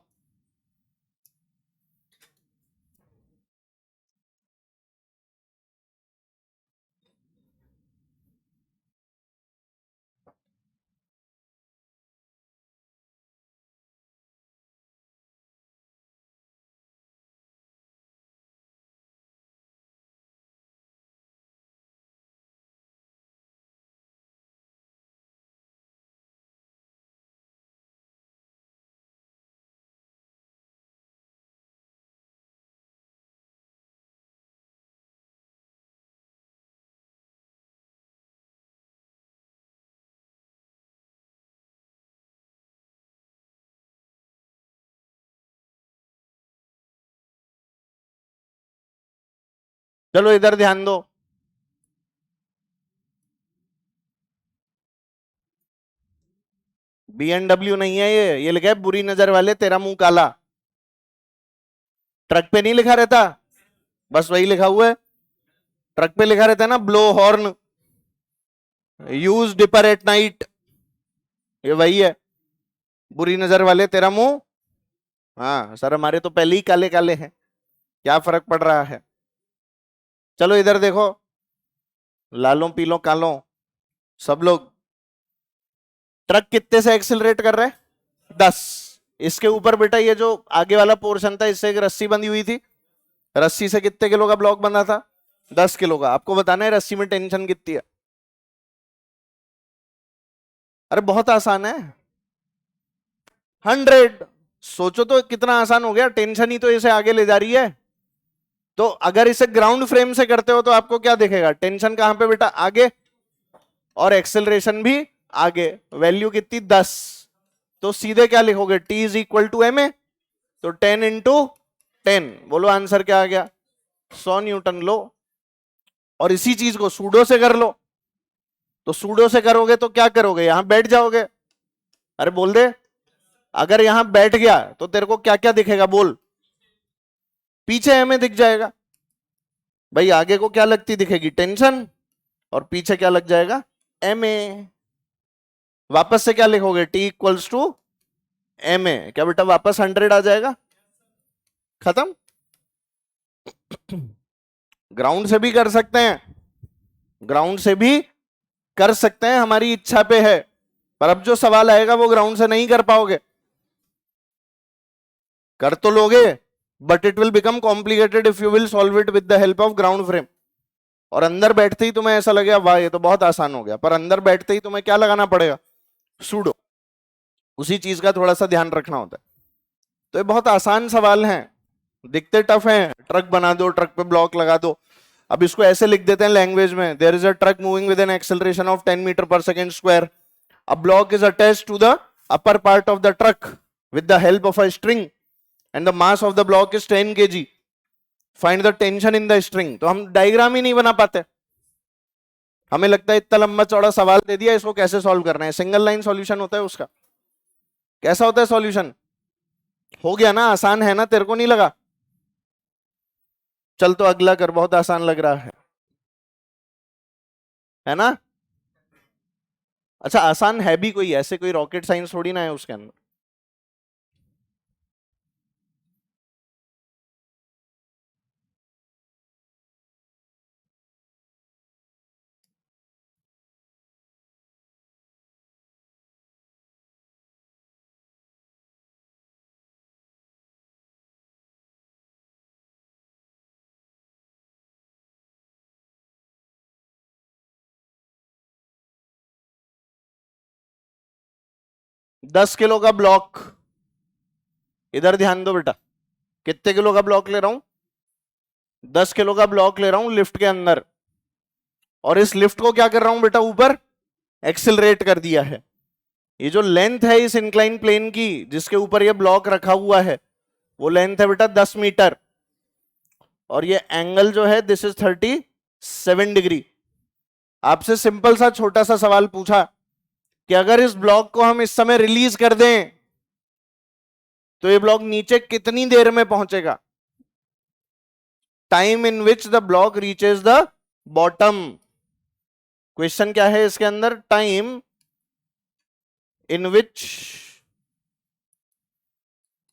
चलो इधर ध्यान दो। BMW नहीं है ये लिखा है बुरी नजर वाले तेरा मुंह काला। ट्रक पे नहीं लिखा रहता, बस वही लिखा हुआ है। ट्रक पे लिखा रहता है ना, blow horn, use dipper at night, ये वही है। बुरी नजर वाले तेरा मुंह। हाँ सर, हमारे तो पहले ही काले काले हैं, क्या फर्क पड़ रहा है? चलो इधर देखो, लालों पीलों कालों सब लोग। ट्रक कितने से एक्सिलरेट कर रहे हैं? 10। इसके ऊपर बेटा ये जो आगे वाला पोर्शन था, इससे एक रस्सी बंधी हुई थी, रस्सी से कितने किलो का ब्लॉक बना था? 10 किलो का। आपको बताना है रस्सी में टेंशन कितनी है। अरे बहुत आसान है, 100। सोचो तो कितना आसान हो गया, टेंशन ही तो इसे आगे ले जा रही है। तो अगर इसे ग्राउंड फ्रेम से करते हो तो आपको क्या दिखेगा? टेंशन कहां पे बेटा? आगे, और एक्सेलरेशन भी आगे। वैल्यू कितनी? 10। तो सीधे क्या लिखोगे? T is equal to m a, तो 10 × 10। बोलो आंसर क्या आ गया? 100 न्यूटन लो। और इसी चीज को सूडो से कर लो, तो सूडो से करोगे तो क्या करोगे? यहां बैठ जाओगे। अरे बोल दे, अगर यहां बैठ गया तो तेरे को क्या क्या दिखेगा बोल? पीछे एम ए दिख जाएगा भाई। आगे को क्या लगती दिखेगी? टेंशन। और पीछे क्या लग जाएगा? M a. वापस से क्या लिखोगे? T equals to m a. क्या बेटा वापस 100 आ जाएगा? खत्म। ग्राउंड से भी कर सकते हैं, ग्राउंड से भी कर सकते हैं, हमारी इच्छा पे है। पर अब जो सवाल आएगा वो ग्राउंड से नहीं कर पाओगे। कर तो लोगे, but it will become complicated if you will solve it with the help of ground frame. और अंदर बैठते ही तुम्हें ऐसा लगेगा वाह ये तो बहुत आसान हो गया, पर अंदर बैठते ही तुम्हें क्या लगाना पड़ेगा? सूडो। उसी चीज का थोड़ा सा ध्यान रखना होता है। तो ये बहुत आसान सवाल हैं, दिखते टफ हैं। ट्रक बना दो, ट्रक पे ब्लॉक लगा दो। अब इसको ऐसे लिख देते हैं लैंग्वेज में, there is a truck moving with an acceleration of 10 metre per second square. A block is attached to the upper part of the truck with the help of a string and the mass of the block is 10 kg. Find the tension in the string. तो हम diagram ही नहीं बना पाते, हमें लगता है इतना लंबा चौड़ा सवाल दे दिया, इसको कैसे सॉल्व करना है? सिंगल लाइन सॉल्यूशन होता है उसका। कैसा होता है सॉल्यूशन? हो गया ना, आसान है ना, तेरे को नहीं लगा? चल तो अगला कर, बहुत आसान लग रहा है ना? अच्छा आसान है भी, कोई ऐसे कोई रॉकेट साइंस थोड़ी ना है उसके अंदर। 10 किलो का ब्लॉक, इधर ध्यान दो बेटा, कितने किलो का ब्लॉक ले रहा हूं? 10 किलो का ब्लॉक ले रहा हूं लिफ्ट के अंदर, और इस लिफ्ट को क्या कर रहा हूं बेटा, ऊपर एक्सिलरेट कर दिया है। ये जो लेंथ है इस इंक्लाइन प्लेन की जिसके ऊपर ये ब्लॉक रखा हुआ है, वो लेंथ है बेटा 10 मीटर, और ये एंगल जो है दिस इज 37 डिग्री। आपसे सिंपल सा छोटा सा सवाल पूछा कि अगर इस ब्लॉक को हम इस समय रिलीज कर दें तो ये ब्लॉक नीचे कितनी देर में पहुंचेगा? Time in which the block reaches the bottom. Question क्या है इसके अंदर? Time in which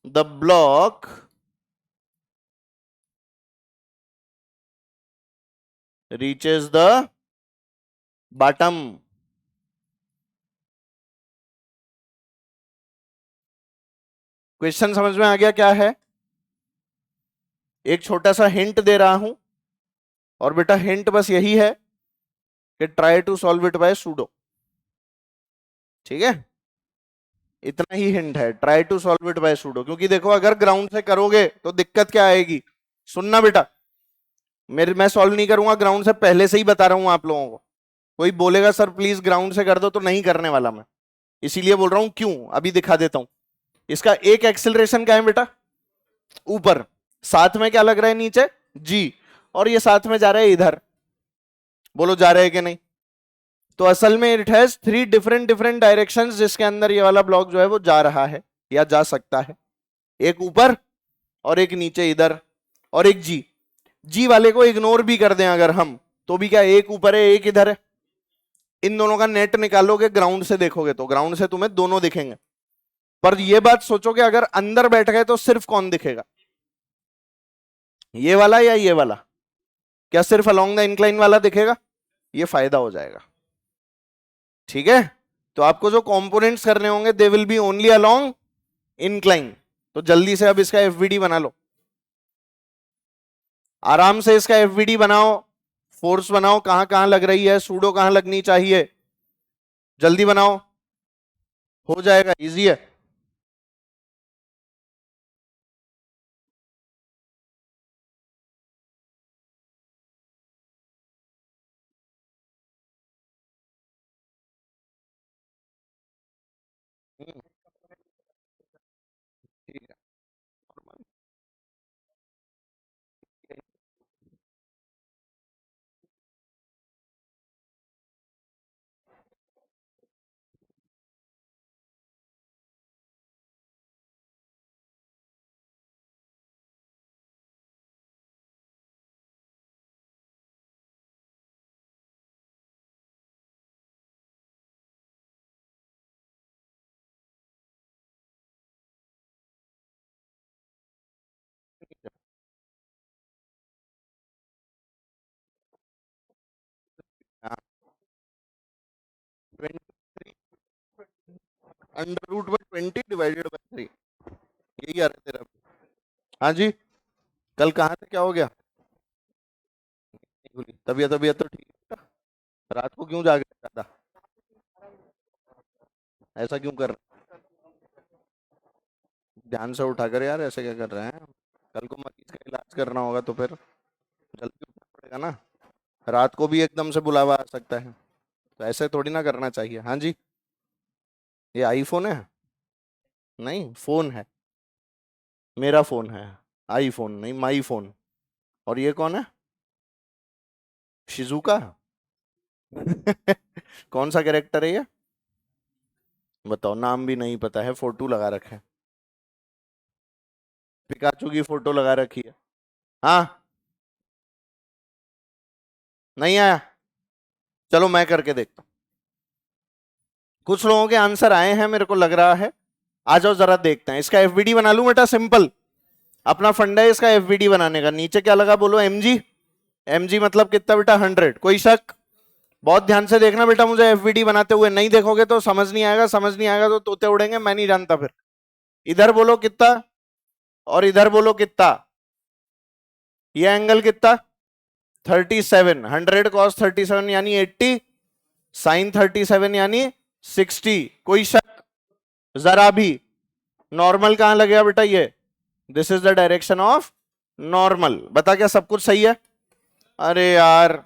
the block reaches the bottom. Question समझ में आ गया क्या है? एक छोटा सा हिंट दे रहा हूं, और बेटा हिंट बस यही है कि try to solve it by pseudo. ठीक है, इतना ही हिंट है, try to solve it by pseudo. क्योंकि देखो अगर ग्राउंड से करोगे तो दिक्कत क्या आएगी, सुनना बेटा, मैं सॉल्व नहीं करूंगा ग्राउंड से, पहले से ही बता रहा हूं आप लोगों को। कोई बोलेगा सर प्लीज ग्राउंड से कर दो, तो नहीं करने वाला मैं, इसीलिए बोल रहा हूं। क्यों, अभी दिखा देता हूं। इसका एक एक्सिलरेशन क्या है बेटा, ऊपर, साथ में क्या लग रहा है नीचे, जी, और ये साथ में जा रहा है इधर। बोलो जा रहा है कि नहीं? तो असल में इट हैज 3 डिफरेंट डायरेक्शंस जिसके अंदर ये वाला ब्लॉक जो है वो जा रहा है या जा सकता है। एक ऊपर और एक नीचे इधर, और एक जी। जी वाले को इग्नोर भी कर दें अगर हम, तो भी क्या एक ऊपर है एक इधर है। इन दोनों का नेट निकालोगे ग्राउंड से देखोगे तो ग्राउंड से तुम्हें दोनों दिखेंगे। पर ये बात सोचो कि अगर अंदर बैठ गए तो सिर्फ कौन दिखेगा, ये वाला या ये वाला? क्या सिर्फ अलोंग द इंक्लाइन वाला दिखेगा? ये फायदा हो जाएगा। ठीक है, तो आपको जो कंपोनेंट्स करने होंगे they will be only along incline. तो जल्दी से अब इसका एफवीडी बना लो, आराम से इसका एफवीडी बनाओ, फोर्स बनाओ, कहां कहां लग रही है, सूडो कहां लगनी चाहिए, जल्दी बनाओ, हो जाएगा, इजी है। ठीक है, हाँ, 23 under root by 20 divided by 3, यही आ रहा है तेरा। हाँ जी, कल कहाँ से क्या हो गया? तबीयत तबीयत तो ठीक है? रात को क्यों जाग रहे ज्यादा, ऐसा क्यों कर रहे हैं? ध्यान से उठा कर यार, ऐसे क्या कर रहे हैं? कल को मरीज का इलाज करना होगा तो फिर जल्दी उठना पड़ेगा ना, रात को भी एकदम से बुलावा आ सकता है, तो ऐसे थोड़ी ना करना चाहिए। हाँ जी, ये आईफोन है? नहीं, फोन है, मेरा फोन है, आईफोन नहीं, माई फोन। और ये कौन है, शिजुका? कौन सा कैरेक्टर है ये, बताओ, नाम भी नहीं पता है, फोटो लगा रखे है, पिकाचू की फोटो लगा रखी है। हाँ, नहीं आया, चलो मैं करके देखता हूँ। कुछ लोगों के आंसर आए हैं मेरे को लग रहा है, आ जाओ जरा देखते हैं। इसका एफवीडी बना लूं बेटा, सिंपल अपना फंडा है इसका एफवीडी बनाने का। नीचे क्या लगा बोलो, एमजी। एमजी मतलब कितना बेटा, 100। कोई शक? बहुत ध्यान से देखना बेटा, मुझे एफवीडी बनाते हुए, नहीं देखोगे तो समझ नहीं आएगा, समझ नहीं आएगा तो तोते उड़ेंगे, मैं नहीं जानता फिर। इधर बोलो कितना, और इधर बोलो कितना। ये एंगल कितना, 37। 100 कॉस 37 यानी 80, साइन 37 यानी 60। कोई शक? जरा भी। नॉर्मल कहां लगेगा बेटा? ये this is the direction of normal. बता क्या सब कुछ सही है? अरे यार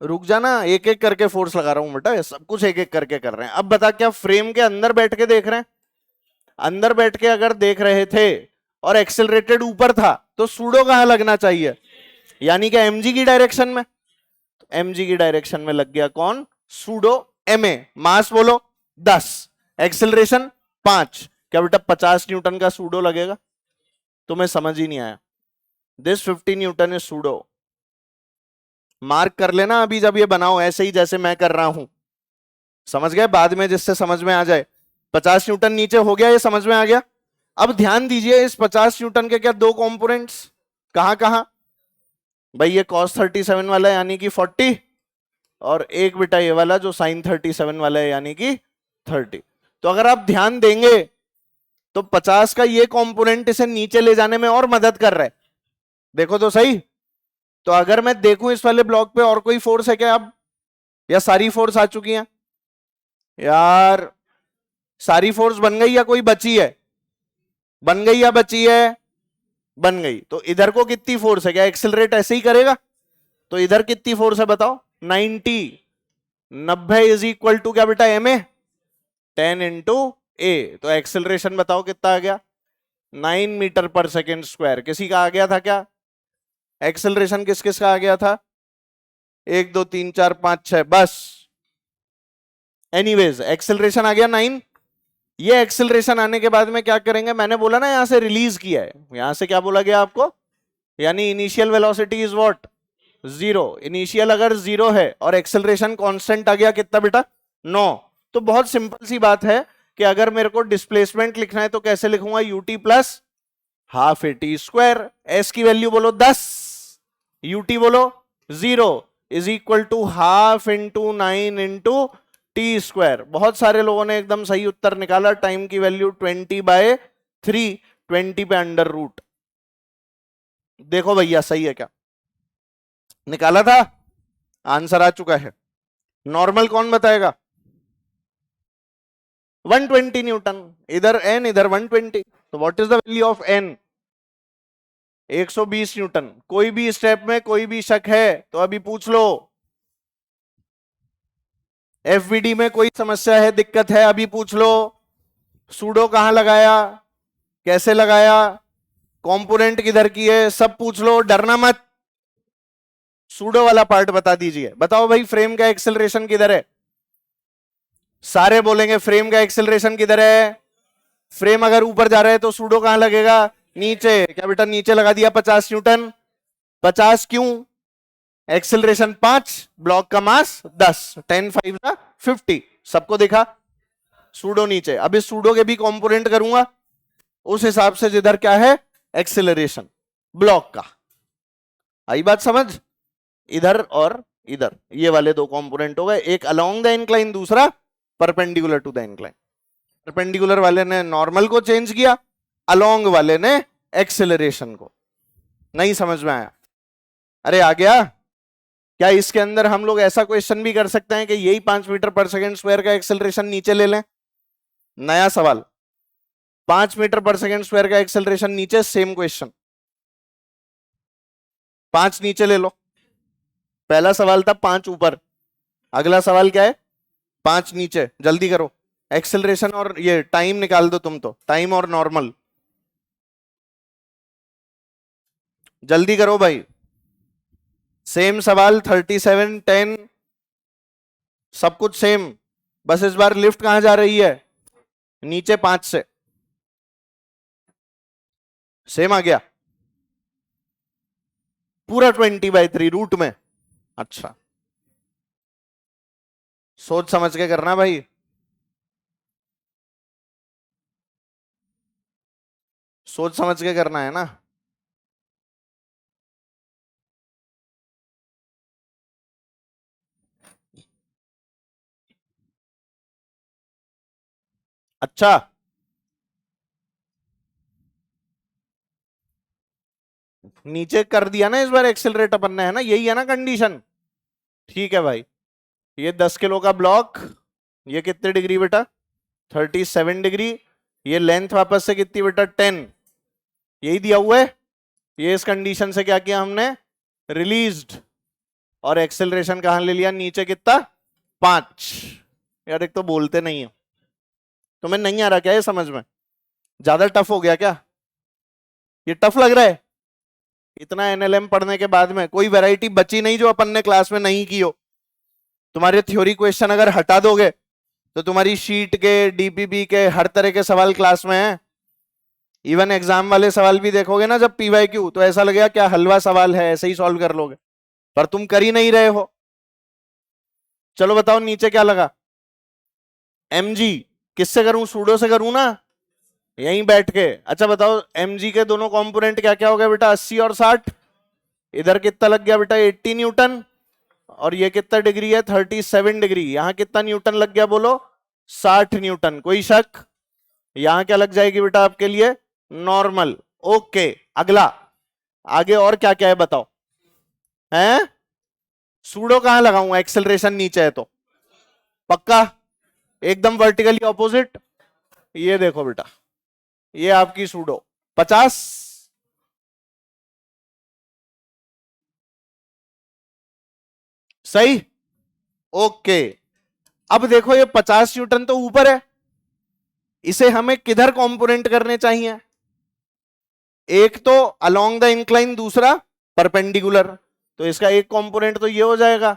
रुक जाना, एक एक करके फोर्स लगा रहा हूं बेटा, ये सब कुछ एक एक करके कर रहे हैं। अब बता क्या फ्रेम के अंदर बैठ के देख रहे हैं? अंदर बैठ के अगर देख रहे थे और एक्सेलरेटेड ऊपर था तो सूडो कहां लगना चाहिए? यानी कि एमजी की डायरेक्शन में। एमजी की डायरेक्शन में लग गया कौन? सूडो। एमए मास बोलो 10, एक्सेलरेशन 5। क्या बेटा 50 न्यूटन का सूडो लगेगा? तुम्हें समझ ही नहीं आया। This 50 Newton is pseudo. Mark कर लेना अभी जब ये बनाओ, ऐसे ही जैसे मैं कर रहा हूं। समझ गए? बाद में जिससे समझ में आ जाए। 50 न्यूटन नीचे हो गया, ये समझ में आ गया। अब ध्यान दीजिए, इस 50 न्यूटन के क्या दो कंपोनेंट्स? कहां कहां भाई? ये cos 37 वाला है यानी कि 40, और एक बेटा ये वाला जो sin 37 वाला है यानी कि 30। तो अगर आप ध्यान देंगे तो 50 का ये कंपोनेंट इसे नीचे ले जाने में और मदद कर रहा है। देखो तो सही। तो अगर मैं देखूं इस वाले ब्लॉक पे और कोई फोर्स है क्या अब, या सारी फोर्स आ चुकी है? यार सारी फोर्स बन गई या कोई बची है? बन गई या बची है? बन गई। तो इधर को कितनी फोर्स है? क्या एक्सेलरेट ऐसे ही करेगा? तो इधर कितनी फोर्स है बताओ? 90। 90 इज इक्वल टू क्या बेटा? एम ए 10 इंटू ए। तो एक्सेलरेशन बताओ कितना आ गया? 9 मीटर पर सेकेंड स्क्वायर। किसी का आ गया था क्या? एक्सेलरेशन किस किस का आ गया था? 1 2 3 4 5 6 बस। एनीवेज एक्सेलरेशन आ गया 9। ये एक्सेलरेशन आने के बाद में क्या करेंगे? मैंने बोला ना यहां से रिलीज किया है। यहां से क्या बोला गया आपको? यानी initial velocity is what? 0। Initial अगर 0 है और एक्सेलरेशन कांस्टेंट आ गया कितना बेटा? 9। तो बहुत सिंपल सी बात है कि अगर मेरे को डिस्प्लेसमेंट लिखना है तो कैसे लिखूंगा? U t plus half a t square. S की वैल्यू बोलो 10, यूटी बोलो 0, is equal to half into 9 into t square. बहुत सारे लोगों ने एकदम सही उत्तर निकाला। टाइम की वैल्यू 20/3, 20 पे अंडर रूट। देखो भैया सही है क्या? निकाला था, आंसर आ चुका है। नॉर्मल कौन बताएगा? 120 न्यूटन। इधर एन इधर 120। तो what is the value of n? 120 newton. कोई भी स्टेप में कोई भी शक है तो अभी पूछ लो। एफवीडी में कोई समस्या है, दिक्कत है, अभी पूछ लो। सूडो कहां लगाया, कैसे लगाया, कंपोनेंट किधर की है, सब पूछ लो, डरना मत। सूडो वाला पार्ट बता दीजिए। बताओ भाई फ्रेम का एक्सेलरेशन किधर है? सारे बोलेंगे फ्रेम का एक्सेलरेशन किधर है। फ्रेम अगर ऊपर जा रहा है तो सूडो कहां लगेगा? नीचे। क्या बेटा नीचे लगा दिया 50 न्यूटन। 50 क्यों? एक्सेलरेशन 5, ब्लॉक का मास 10, 10 5 50। सबको देखा? सूडो नीचे। अब इस सूडो के भी कंपोनेंट करूंगा उस हिसाब से जिधर क्या है एक्सेलरेशन ब्लॉक का। आई बात समझ? इधर और इधर ये वाले दो कंपोनेंट हो गए, एक अलोंग द इंक्लाइन, दूसरा perpendicular to the incline. Perpendicular वाले ने नॉर्मल को चेंज किया, अलोंग वाले ने एक्सेलरेशन को। नहीं समझ में आया? अरे आ गया? क्या इसके अंदर हम लोग ऐसा क्वेश्चन भी कर सकते हैं कि यही 5 मीटर पर सेकेंड स्क्वायर का एक्सेलरेशन नीचे ले लें? नया सवाल। 5 मीटर पर सेकेंड स्क्वायर का एक्सेलरेशन नीचे, सेम क्वेश्चन। 5 नीचे ले लो। पहला सवाल था 5 ऊपर, अगला सवाल क्या है? 5 नीचे। जल्दी करो। एक्सेलरेशन और ये टाइम निकाल दो तुम तो, टाइम और नॉर्मल। जल्दी करो भाई। सेम सवाल 37 10 सब कुछ सेम। बस इस बार लिफ्ट कहां जा रही है? नीचे 5 से। सेम आ गया पूरा 20/3 रूट में। अच्छा सोच समझ के करना भाई। सोच समझ के करना है ना। अच्छा नीचे कर दिया ना इस बार एक्सेलरेट अपन ने, है ना? यही है ना कंडीशन? ठीक है भाई। ये 10 किलो का ब्लॉक, ये कितने डिग्री बेटा? 37 डिग्री। ये लेंथ वापस से कितनी बेटा 10, यही दिया हुआ है। ये इस कंडीशन से क्या किया हमने, रिलीज्ड, और एक्सेलरेशन कहां ले लिया, नीचे कितना 5। यार एक तो बोलते नहीं है, तुम्हें नहीं आ रहा क्या ये समझ में, ज्यादा टफ हो गया क्या, ये टफ लग रहा है। इतना एनएलएम पढ़ने के बाद में कोई वैरायटी बची नहीं जो अपन ने क्लास में नहीं की हो। तुम्हारे थ्योरी क्वेश्चन अगर हटा दोगे तो तुम्हारी शीट के, डीपीपी के हर तरह के सवाल क्लास में हैं। इवन एग्जाम वाले सवाल भी देखोगे ना जब पीवाईक्यू, तो ऐसा लगेगा क्या हलवा सवाल है, ऐसे ही सॉल्व कर लोगे, पर तुम कर ही नहीं रहे हो। चलो बताओ नीचे क्या लगा, mg किससे करूं, सूडो से करूं ना, यहीं बैठ के। अच्छा बताओ mg के दोनों कंपोनेंट क्या क्या हो गए बेटा, 80 और 60। इधर कितना लग गया बेटा 80 न्यूटन, और ये कितना डिग्री है 37 डिग्री। यहां कितना न्यूटन लग गया बोलो, 60 न्यूटन। कोई शक, यहां क्या लग जाएगी बेटा आपके लिए, नॉर्मल। ओके अगला, आगे और क्या क्या है बताओ, हैं सूडो कहां लगाऊं, एक्सेलरेशन नीचे है तो पक्का एकदम वर्टिकली ऑपोजिट। ये देखो बेटा, ये आपकी सूडो 50, सही। ओके अब देखो ये 50 न्यूटन तो ऊपर है, इसे हमें किधर कंपोनेंट करने चाहिए, एक तो अलोंग द इंक्लाइन, दूसरा परपेंडिकुलर। तो इसका एक कंपोनेंट तो ये हो जाएगा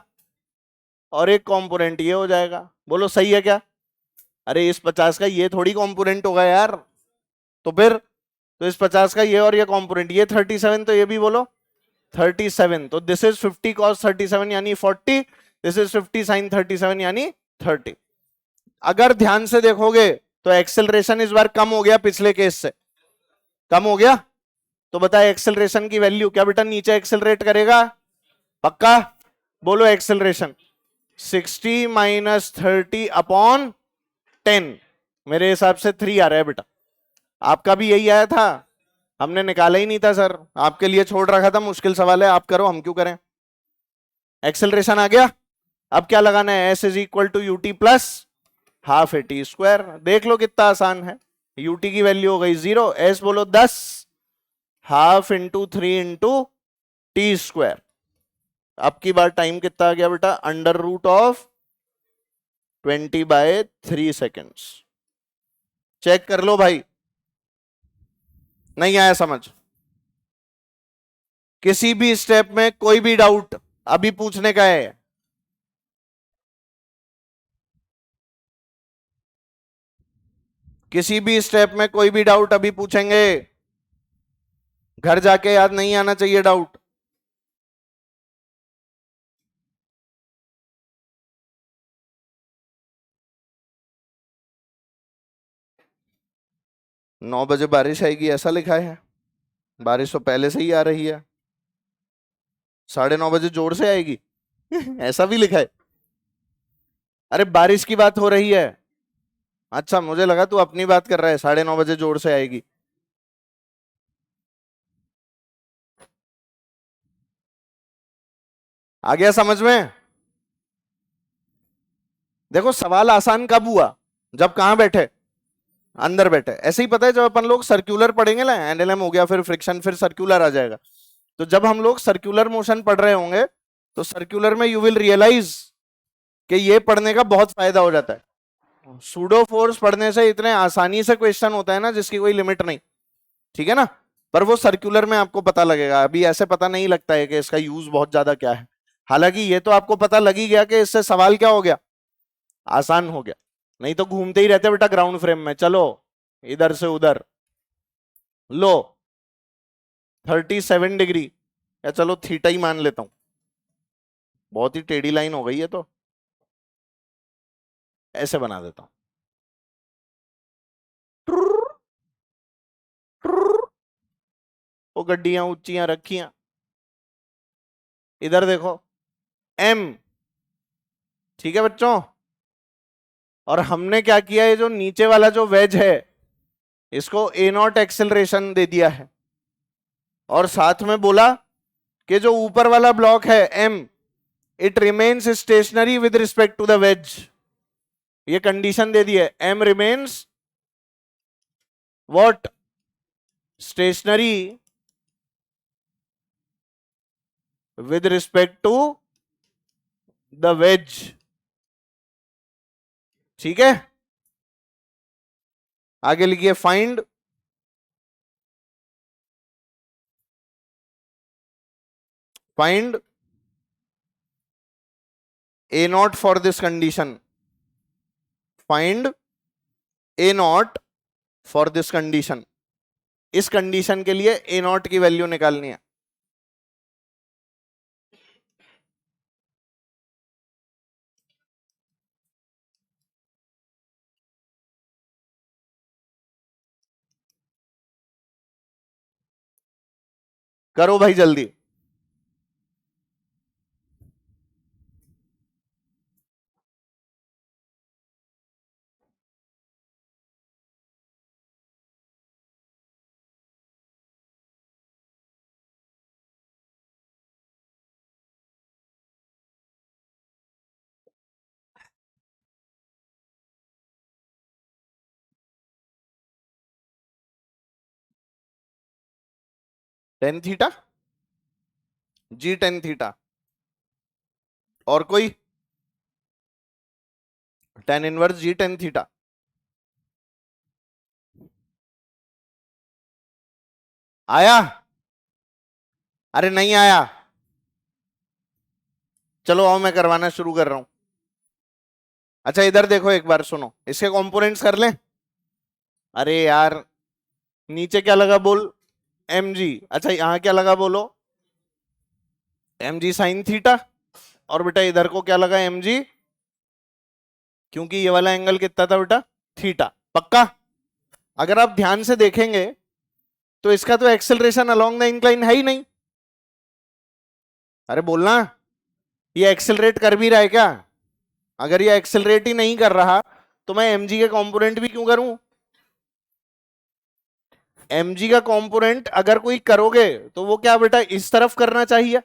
और एक कंपोनेंट ये हो जाएगा। बोलो सही है क्या, अरे इस 50 का ये थोड़ी कंपोनेंट होगा यार, तो फिर तो इस 50 का ये और ये कंपोनेंट, ये 37 तो ये भी बोलो 37। तो दिस इज 50 cos 37 यानी 40, दिस इज 50 sin 37 यानी 30। अगर ध्यान से देखोगे तो एक्सेलरेशन इस बार कम हो गया, पिछले केस से कम हो गया। तो बताए एक्सेलरेशन की वैल्यू क्या बेटा, नीचे एक्सेलरेट करेगा पक्का, बोलो एक्सेलरेशन 60 माइनस 30 अपॉन 10। मेरे हिसाब से 3 आ रहा है बेटा, आपका भी यही आया था, हमने निकाला ही नहीं था सर, आपके लिए छोड़ रखा था, मुश्किल सवाल है आप करो, हम क्यों करें। एक्सेलरेशन आ गया, अब क्या लगाना है, s is equal to u t plus half a t square. देख लो कितना आसान है, यूटी की वैल्यू हो गई 0, एस बोलो 10, half into 3 into t square. अब की बार टाइम कितना आ गया बेटा, under root of 20/3 seconds. Check कर लो भाई, नहीं आया समझ, किसी भी स्टेप में कोई भी डाउट अभी पूछने का है। किसी भी स्टेप में कोई भी डाउट अभी पूछेंगे, घर जाके याद नहीं आना चाहिए डाउट। नौ बजे बारिश आएगी ऐसा लिखा है, बारिश तो पहले से ही आ रही है। 9:30 बजे जोर से आएगी ऐसा भी लिखा है। अरे बारिश की बात हो रही है, अच्छा मुझे लगा तू अपनी बात कर रहा है, 9:30 बजे जोर से आएगी। आ गया समझ में। देखो सवाल आसान कब हुआ, जब कहां बैठे, अंदर बैठे। ऐसे ही पता है जब अपन लोग सर्कुलर पढ़ेंगे ना, एनएलएम हो गया, फिर फ्रिक्शन, फिर सर्कुलर आ जाएगा। तो जब हम लोग सर्कुलर मोशन पढ़ रहे होंगे तो सर्कुलर में यू विल रियलाइज कि ये पढ़ने का बहुत फायदा हो जाता है। सूडो फोर्स पढ़ने से इतने आसानी से क्वेश्चन होता है ना जिसकी कोई लिमिट नहीं, ठीक है ना। पर वो सर्कुलर में आपको पता लगेगा, अभी ऐसे पता नहीं लगता है कि इसका यूज बहुत ज्यादा क्या है। हालांकि ये तो आपको पता लग ही गया कि इससे सवाल क्या हो गया, आसान हो गया। नहीं तो घूमते ही रहते बेटा ग्राउंड फ्रेम में, चलो इधर से उधर। लो 37 डिग्री, या चलो थीटा ही मान लेता हूं, बहुत ही टेढ़ी लाइन हो गई है तो ऐसे बना देता हूं। वो गड्डियां ऊंचियां रखियां, इधर देखो एम, ठीक है बच्चों। और हमने क्या किया, है जो नीचे वाला जो वेज है इसको ए नॉट एक्सेलरेशन दे दिया है, और साथ में बोला कि जो ऊपर वाला ब्लॉक है m, it remains stationary with respect to the wedge. ये कंडीशन दे दी है, m remains what, stationary with respect to the wedge. ठीक है, आगे लिखिए find a naught for this condition, find a naught for this condition. इस condition के लिए ए नॉट की वैल्यू निकालनी है। करो भाई जल्दी। टेन थीटा, जी टेन थीटा, और कोई टेन इनवर्स जी टेन थीटा। आया? अरे नहीं आया, चलो आओ मैं करवाना शुरू कर रहा हूं। अच्छा इधर देखो एक बार, सुनो, इसके कंपोनेंट्स कर लें। अरे यार नीचे क्या लगा बोल, एम जी। अच्छा यहां क्या लगा बोलो, एम जी साइन थीटा। और बेटा इधर को क्या लगा, एम जी, क्योंकि ये वाला एंगल कितना था बेटा, थीटा। पक्का? अगर आप ध्यान से देखेंगे तो इसका तो एक्सेलरेशन अलोंग द इंक्लाइन है ही नहीं। अरे बोलना, ये एक्सेलरेट कर भी रहा है क्या? अगर ये एक्सेलरेट ही नहीं कर रहा तो मैं एमजी के कंपोनेंट भी क्यों करूं? एमजी का कंपोनेंट अगर कोई करोगे तो वो क्या बेटा इस तरफ करना चाहिए।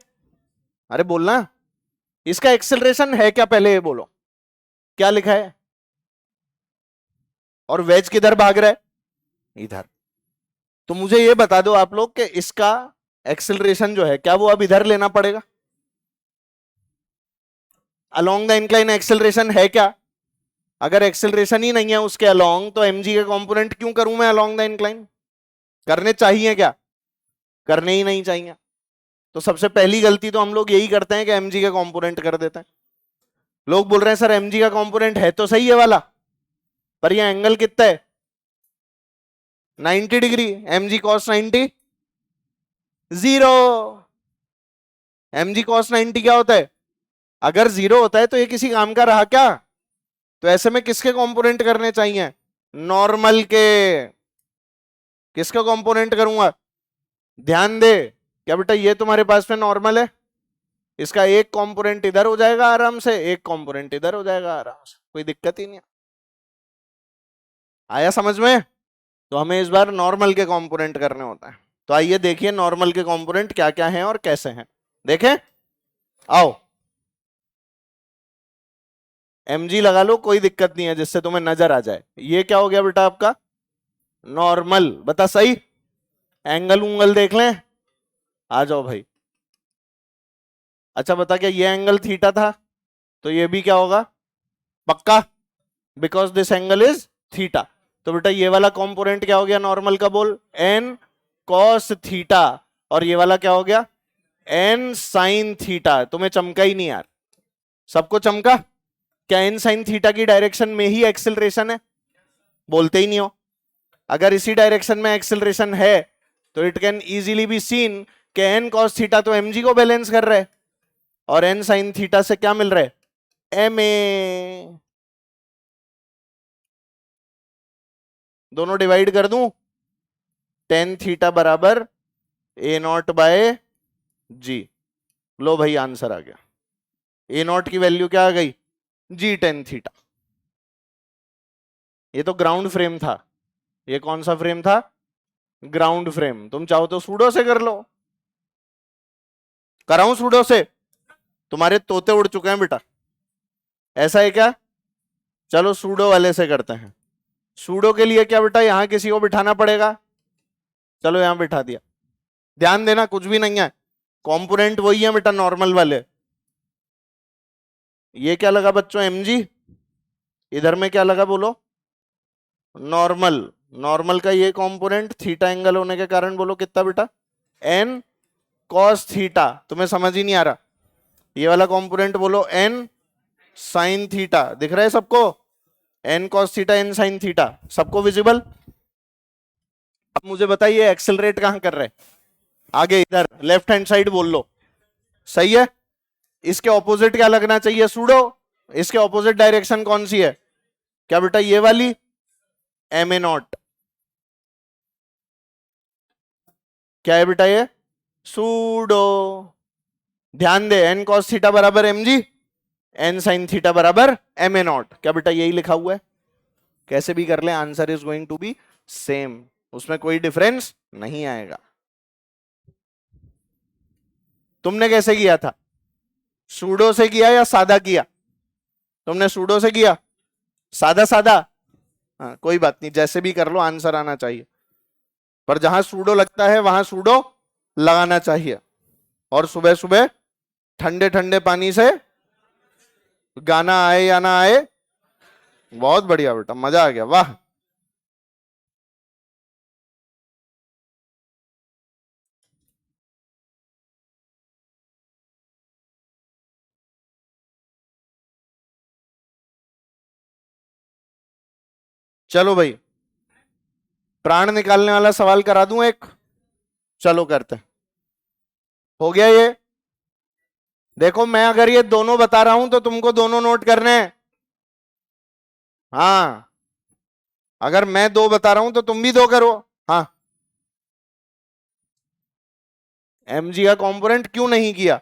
अरे बोलना, इसका एक्सेलरेशन है क्या, पहले ये बोलो क्या लिखा है। और वेज किधर भाग रहा है, इधर। तो मुझे ये बता दो आप लोग कि इसका एक्सेलरेशन जो है क्या वो अब इधर लेना पड़ेगा? अलोंग द इंक्लाइन एक्सेलरेशन है क्या? अगर एक्सेलरेशन ही नहीं है उसके अलोंग तो एमजी के कंपोनेंट क्यों करूं मैं अलोंग द इंक्लाइन? करने चाहिए क्या? करने ही नहीं चाहिए। तो सबसे पहली गलती तो हम लोग यही करते हैं कि एमजी का कंपोनेंट कर देते हैं। लोग बोल रहे हैं सर एमजी का कंपोनेंट है तो सही है वाला, पर ये एंगल कितना है, 90 degree. MG cos 90 zero. MG cos 90 क्या होता है? अगर जीरो होता है तो ये किसी काम का रहा क्या? तो ऐसे में किसके कंपोनेंट करने चाहिए, नॉर्मल के। किसका कंपोनेंट करूंगा, ध्यान दे। क्या बेटा ये तुम्हारे पास में नॉर्मल है, इसका एक कंपोनेंट इधर हो जाएगा आराम से, एक कंपोनेंट इधर हो जाएगा आराम से, कोई दिक्कत ही नहीं। आया समझ में? तो हमें इस बार नॉर्मल के कंपोनेंट करने होता है। तो आइए देखिए नॉर्मल के कंपोनेंट क्या क्या हैं और कैसे हैं, देखें। आओ mg लगा लो, कोई दिक्कत नहीं है, जिससे तुम्हें नजर आ जाए। ये क्या हो गया बेटा आपका नॉर्मल, बता सही। एंगल उंगल देख लें, आ जाओ भाई। अच्छा बता क्या ये एंगल थीटा था, तो ये भी क्या होगा, पक्का, because this angle is theta. तो बेटा ये वाला कंपोनेंट क्या हो गया नॉर्मल का, बोल एन कॉस थीटा। और ये वाला क्या हो गया, एन साइन थीटा। तुम्हें चमका ही नहीं यार, सबको चमका। क्या एन साइन थीटा की डायरेक्शन में ही एक्सेलरेशन है, बोलते ही नहीं हो। अगर इसी डायरेक्शन में एक्सेलरेशन है तो it can easily be seen कि एन कॉस थीटा तो एमजी को बैलेंस कर रहा है, और एन साइन थीटा से क्या मिल रहा है, एम ए। दोनों डिवाइड कर दूं, टेन थीटा बराबर ए नॉट बाय जी। लो भाई आंसर आ गया, ए नॉट की वैल्यू क्या आ गई, जी टेन थीटा। ये तो ग्राउंड फ्रेम था, ये कौन सा फ्रेम था, ग्राउंड फ्रेम। तुम चाहो तो सूडो से कर लो, कराऊं सूडो से? तुम्हारे तोते उड़ चुके हैं बेटा, ऐसा है क्या? चलो सूडो वाले से करते हैं। सूडो के लिए क्या बेटा, यहां किसी को बिठाना पड़ेगा। चलो यहां बिठा दिया। ध्यान देना कुछ भी नहीं है, कंपोनेंट वही है बेटा नॉर्मल वाले। ये क्या लगा बच्चों, mg। इधर में क्या लगा बोलो, नॉर्मल। नॉर्मल का ये कंपोनेंट थीटा एंगल होने के कारण बोलो कितना बेटा, n cos थीटा। तुम्हें समझ ही नहीं आ रहा, ये वाला कंपोनेंट बोलो n sin थीटा। दिख रहा है सबको, n cos theta n sin theta, सबको विजिबल। अब मुझे बताइए एक्सेलरेट कहां कर रहे हैं, आगे इधर लेफ्ट हैंड साइड बोल लो, सही है। इसके ऑपोजिट क्या लगना चाहिए, सूडो। इसके ऑपोजिट डायरेक्शन कौन सी है, क्या बेटा ये वाली, एम ए नॉट। क्या है बेटा ये, सूडो। ध्यान दे, एन कॉस थीटा बराबर m g, n sine theta बराबर एम ए नॉट। क्या बेटा यही लिखा हुआ है, कैसे भी कर ले answer is going to be same, उसमें कोई डिफरेंस नहीं आएगा। तुमने कैसे किया था, सूडो से किया या सादा किया, तुमने सूडो से किया, सादा सादा, हाँ कोई बात नहीं, जैसे भी कर लो आंसर आना चाहिए। पर जहां सूडो लगता है वहां सूडो लगाना चाहिए। और सुबह सुबह ठंडे ठंडे पानी से गाना आए या ना आए, बहुत बढ़िया बेटा, मजा आ गया, वाह। चलो भाई, प्राण निकालने वाला सवाल करा दूं एक, चलो करते हैं। हो गया ये, देखो मैं अगर ये दोनों बता रहा हूं तो तुमको दोनों नोट करने हैं। हाँ, अगर मैं दो बता रहा हूं तो तुम भी दो करो। हाँ, mg का कंपोनेंट क्यों नहीं किया,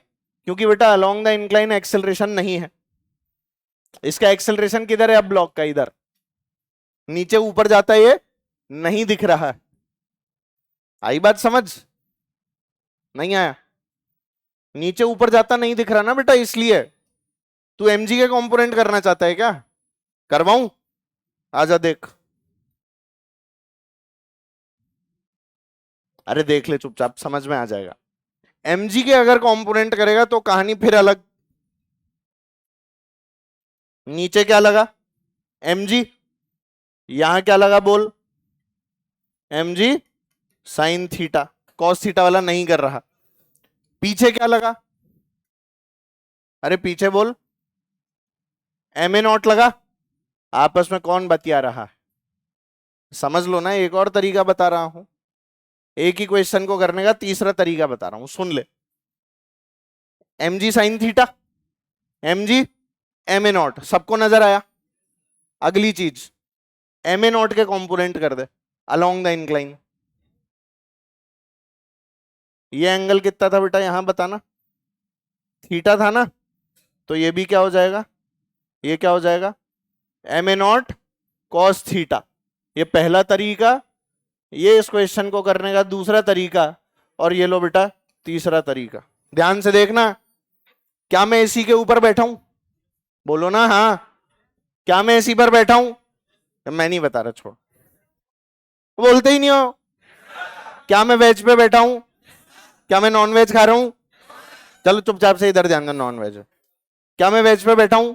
क्योंकि बेटा अलोंग द इंक्लाइन एक्सेलरेशन नहीं है। इसका एक्सेलरेशन किधर है, अब ब्लॉक का इधर, नीचे ऊपर जाता है ये नहीं दिख रहा है। आई बात समझ, नहीं आया, नीचे ऊपर जाता नहीं दिख रहा ना बेटा, इसलिए। तू mg के कंपोनेंट करना चाहता है क्या, करवाऊं, आजा देख। अरे देख ले चुपचाप, समझ में आ जाएगा। mg के अगर कंपोनेंट करेगा तो कहानी फिर अलग। नीचे क्या लगा, mg, यहां क्या लगा बोल, mg sine theta, cos theta वाला नहीं कर रहा। पीछे क्या लगा, अरे पीछे बोल, एम ए नॉट लगा। आपस में कौन बतिया रहा है, समझ लो ना, एक और तरीका बता रहा हूं, एक ही क्वेश्चन को करने का तीसरा तरीका बता रहा हूं, सुन ले। mg sine theta, mg M ए नॉट, सबको नजर आया। अगली चीज, एम ए नॉट के कंपोनेंट कर दे अलोंग द इंक्लाइन। ये एंगल कितना था बेटा, यहां बताना, थीटा था ना, तो ये भी क्या हो जाएगा, ये क्या हो जाएगा, M A naught cos theta. ये पहला तरीका, ये इस क्वेश्चन को करने का दूसरा तरीका, और ये लो बेटा तीसरा तरीका। ध्यान से देखना, क्या मैं एसी के ऊपर बैठा हूं, बोलो ना हाँ, क्या मैं एसी पर बैठा हूं, मैं नहीं बता रहा, छोड़, बोलते ही नहीं हो। क्या मैं वेज पे बैठा हूं, क्या मैं नॉन वेज खा रहा हूं, चलो चुपचाप से इधर ध्यान दो, नॉन वेज। क्या मैं वेज पे बैठा हूं,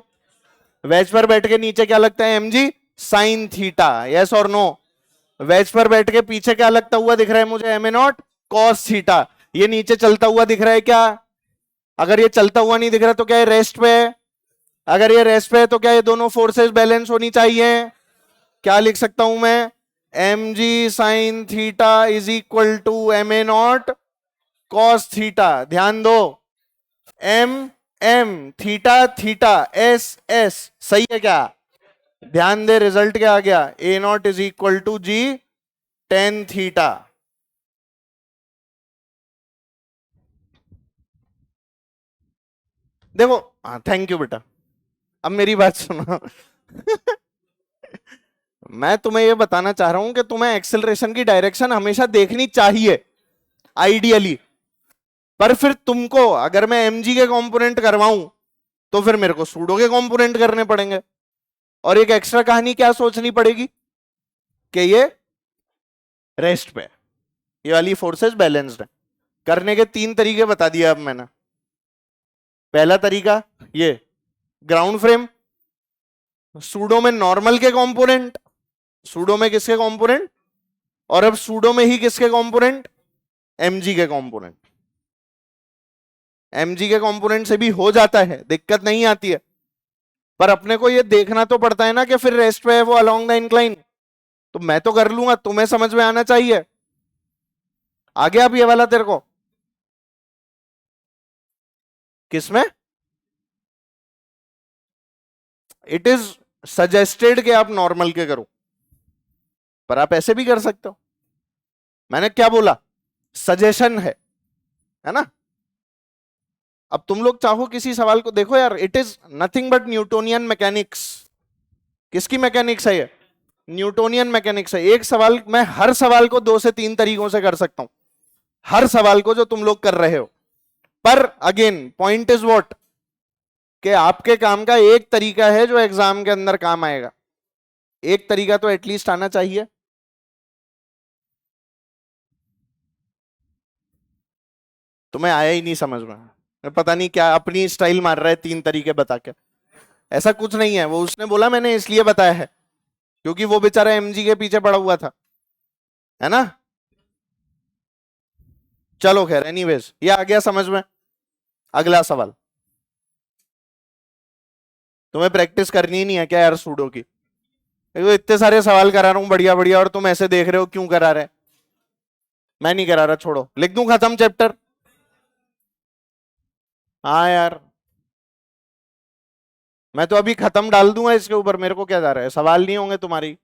वेज पर बैठ के नीचे क्या लगता है, mg साइन थीटा, यस और नो। वेज पर बैठ के पीछे क्या लगता हुआ दिख रहा है मुझे, एम ए नॉट कॉस थीटा। ये नीचे चलता हुआ दिख रहा है क्या, अगर ये चलता हुआ नहीं दिख रहा तो क्या ये रेस्ट पे है, अगर ये रेस्ट पे है तो क्या ये दोनों फोर्सेस बैलेंस होनी चाहिए। क्या लिख सकता हूं मैं, mg sine theta is equal to m A naught cos theta. ध्यान दो, m m theta theta s s, सही है क्या, ध्यान दे रिजल्ट क्या आ गया, a naught is equal to g tan theta. देखो, हाँ थैंक यू बेटा, अब मेरी बात सुनो। मैं तुम्हें यह बताना चाह रहा हूं कि तुम्हें एक्सेलरेशन की डायरेक्शन हमेशा देखनी चाहिए आइडियली, पर फिर तुमको अगर मैं mg के कंपोनेंट करवाऊं तो फिर मेरे को सूडो के कंपोनेंट करने पड़ेंगे। और एक एक्स्ट्रा कहानी क्या सोचनी पड़ेगी कि ये रेस्ट पे है, ये वाली फोर्सेस बैलेंस्ड है। करने के तीन तरीके बता दिए अब मैंने। पहला तरीका ये ग्राउंड फ्रेम, सूडो में नॉर्मल के कंपोनेंट, सूडो में किसके कंपोनेंट, और अब सूडो में ही किसके कंपोनेंट, एमजी के कंपोनेंट। एमजी के कंपोनेंट से भी हो जाता है, दिक्कत नहीं आती है, पर अपने को ये देखना तो पड़ता है ना कि फिर रेस्ट पे है वो अलोंग द इंक्लाइन। तो मैं तो कर लूंगा, तुम्हें समझ में आना चाहिए। आ गया अब ये वाला तेरे को? किसमें? इट इज सजेस्टेड कि आप नॉर्मल के करो, पर आप ऐसे भी कर सकते हो। मैंने क्या बोला? सजेशन है ना। अब तुम लोग चाहो किसी सवाल को देखो यार, it is nothing but Newtonian mechanics. किसकी मैकेनिक्स है ये? न्यूटोनियन मैकेनिक्स है। एक सवाल, मैं हर सवाल को दो से तीन तरीकों से कर सकता हूं, हर सवाल को जो तुम लोग कर रहे हो। पर अगेन पॉइंट इज व्हाट, कि आपके काम का एक तरीका है जो एग्जाम के अंदर काम आएगा। एक तरीका तो एटलीस्ट आना चाहिए। तुम्हें आया ही नहीं समझ में, पता नहीं क्या अपनी स्टाइल मार रहा है तीन तरीके बता के। ऐसा कुछ नहीं है, वो उसने बोला मैंने इसलिए बताया है क्योंकि वो बेचारा एमजी के पीछे पड़ा हुआ था, है ना। चलो खैर, एनीवेज ये आ गया समझ में। अगला सवाल, तुम्हें प्रैक्टिस करनी ही नहीं है क्या यार सूडो की? देखो इतने सारे सवाल करा रहा हूं बढ़िया बढ़िया, और तुम ऐसे देख रहे हो क्यों करा रहे? मैं नहीं करा रहा, छोड़ो, लिख दूं खत्म चैप्टर। हाँ यार, मैं तो अभी खत्म डाल दूंगा इसके ऊपर, मेरे को क्या जा रहा है, सवाल नहीं होंगे तुम्हारी।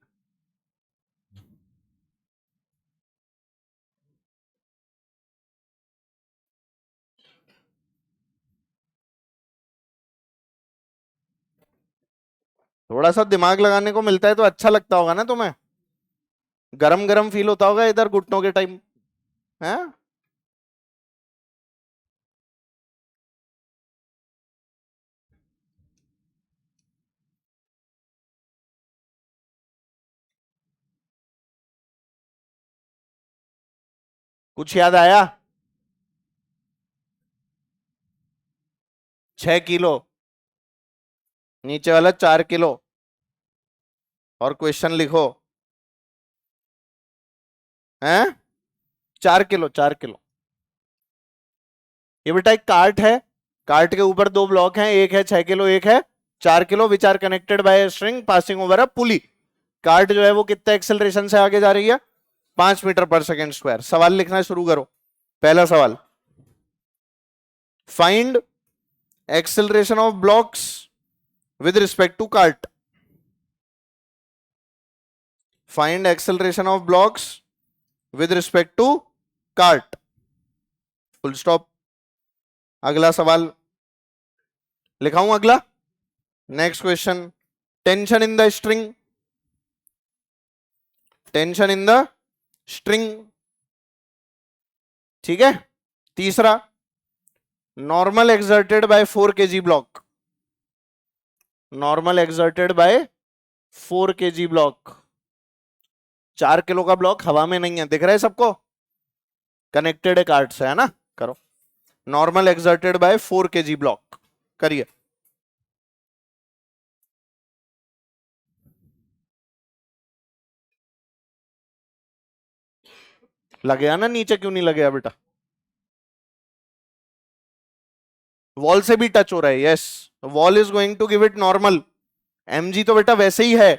थोड़ा सा दिमाग लगाने को मिलता है तो अच्छा लगता होगा ना तुम्हें। गरम गरम फील होता होगा इधर घुटनों के टाइम, है? कुछ याद आया? 6 किलो, नीचे वाला 4 किलो, और क्वेश्चन लिखो। हैं? 4 किलो, 4 किलो। ये बेटा एक कार्ट है, कार्ट के ऊपर दो ब्लॉक हैं, एक है 6 किलो, एक है 4 kilo, which are connected by string passing over a pulley. Cart जो है वो कितने एक्सेलरेशन से आगे जा रही है? 5 मीटर पर सेकेंड स्क्वायर। सवाल लिखना शुरू करो। पहला सवाल, find acceleration of blocks with respect to cart. Find acceleration of blocks with respect to cart, full stop. अगला सवाल लिखाऊं? अगला next question, tension in the string, tension in the string, ठीक है। तीसरा, normal exerted by 4 kg block, normal exerted by 4 kg block. 4 किलो का block हवा में नहीं है, दिख रहा है सबको, कनेक्टेड है कार्ड से, है ना। करो, normal exerted by 4 kg block, करिए। लगे ना नीचे, क्यों नहीं लगे बेटा? वॉल से भी टच हो रहा है, yes, wall is going to give it normal. MG तो बेटा वैसे ही है,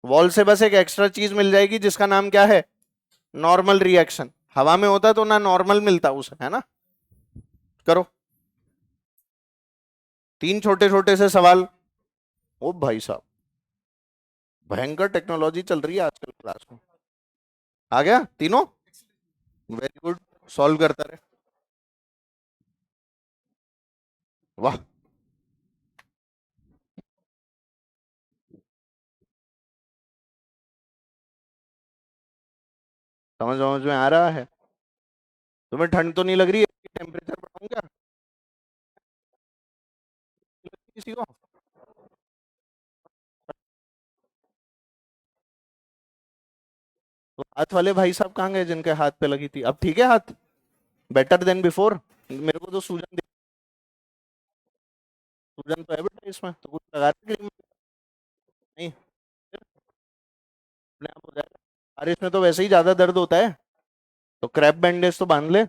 वॉल से बस एक एक्स्ट्रा चीज मिल जाएगी जिसका नाम क्या है? Normal reaction. हवा में होता तो ना नॉर्मल मिलता उसे, है ना। करो, तीन छोटे छोटे से सवाल। ओ भाई साहब, भयंकर टेक्नोलॉजी चल रही है आजकल क्लास में। आ गया तीनों? वेरी गुड, सॉल्व करता रहे। वाह, समझ समझ में आ रहा है। तुम्हें ठंड तो नहीं लग रही है? टेम्परेचर बढ़ाऊं क्या किसी को? हाथ वाले भाई साहब कहाँ गए जिनके हाथ पे लगी थी? अब ठीक है हाथ? Better than before? मेरे को तो सूजन तो है बेटा, इसमें तो कुछ लगा रहे क्रीम? नहीं, अपने आप हो जाएगा। अरे इसमें तो वैसे ही ज्यादा दर्द होता है, तो क्रैप बैंडेज तो बांध ले।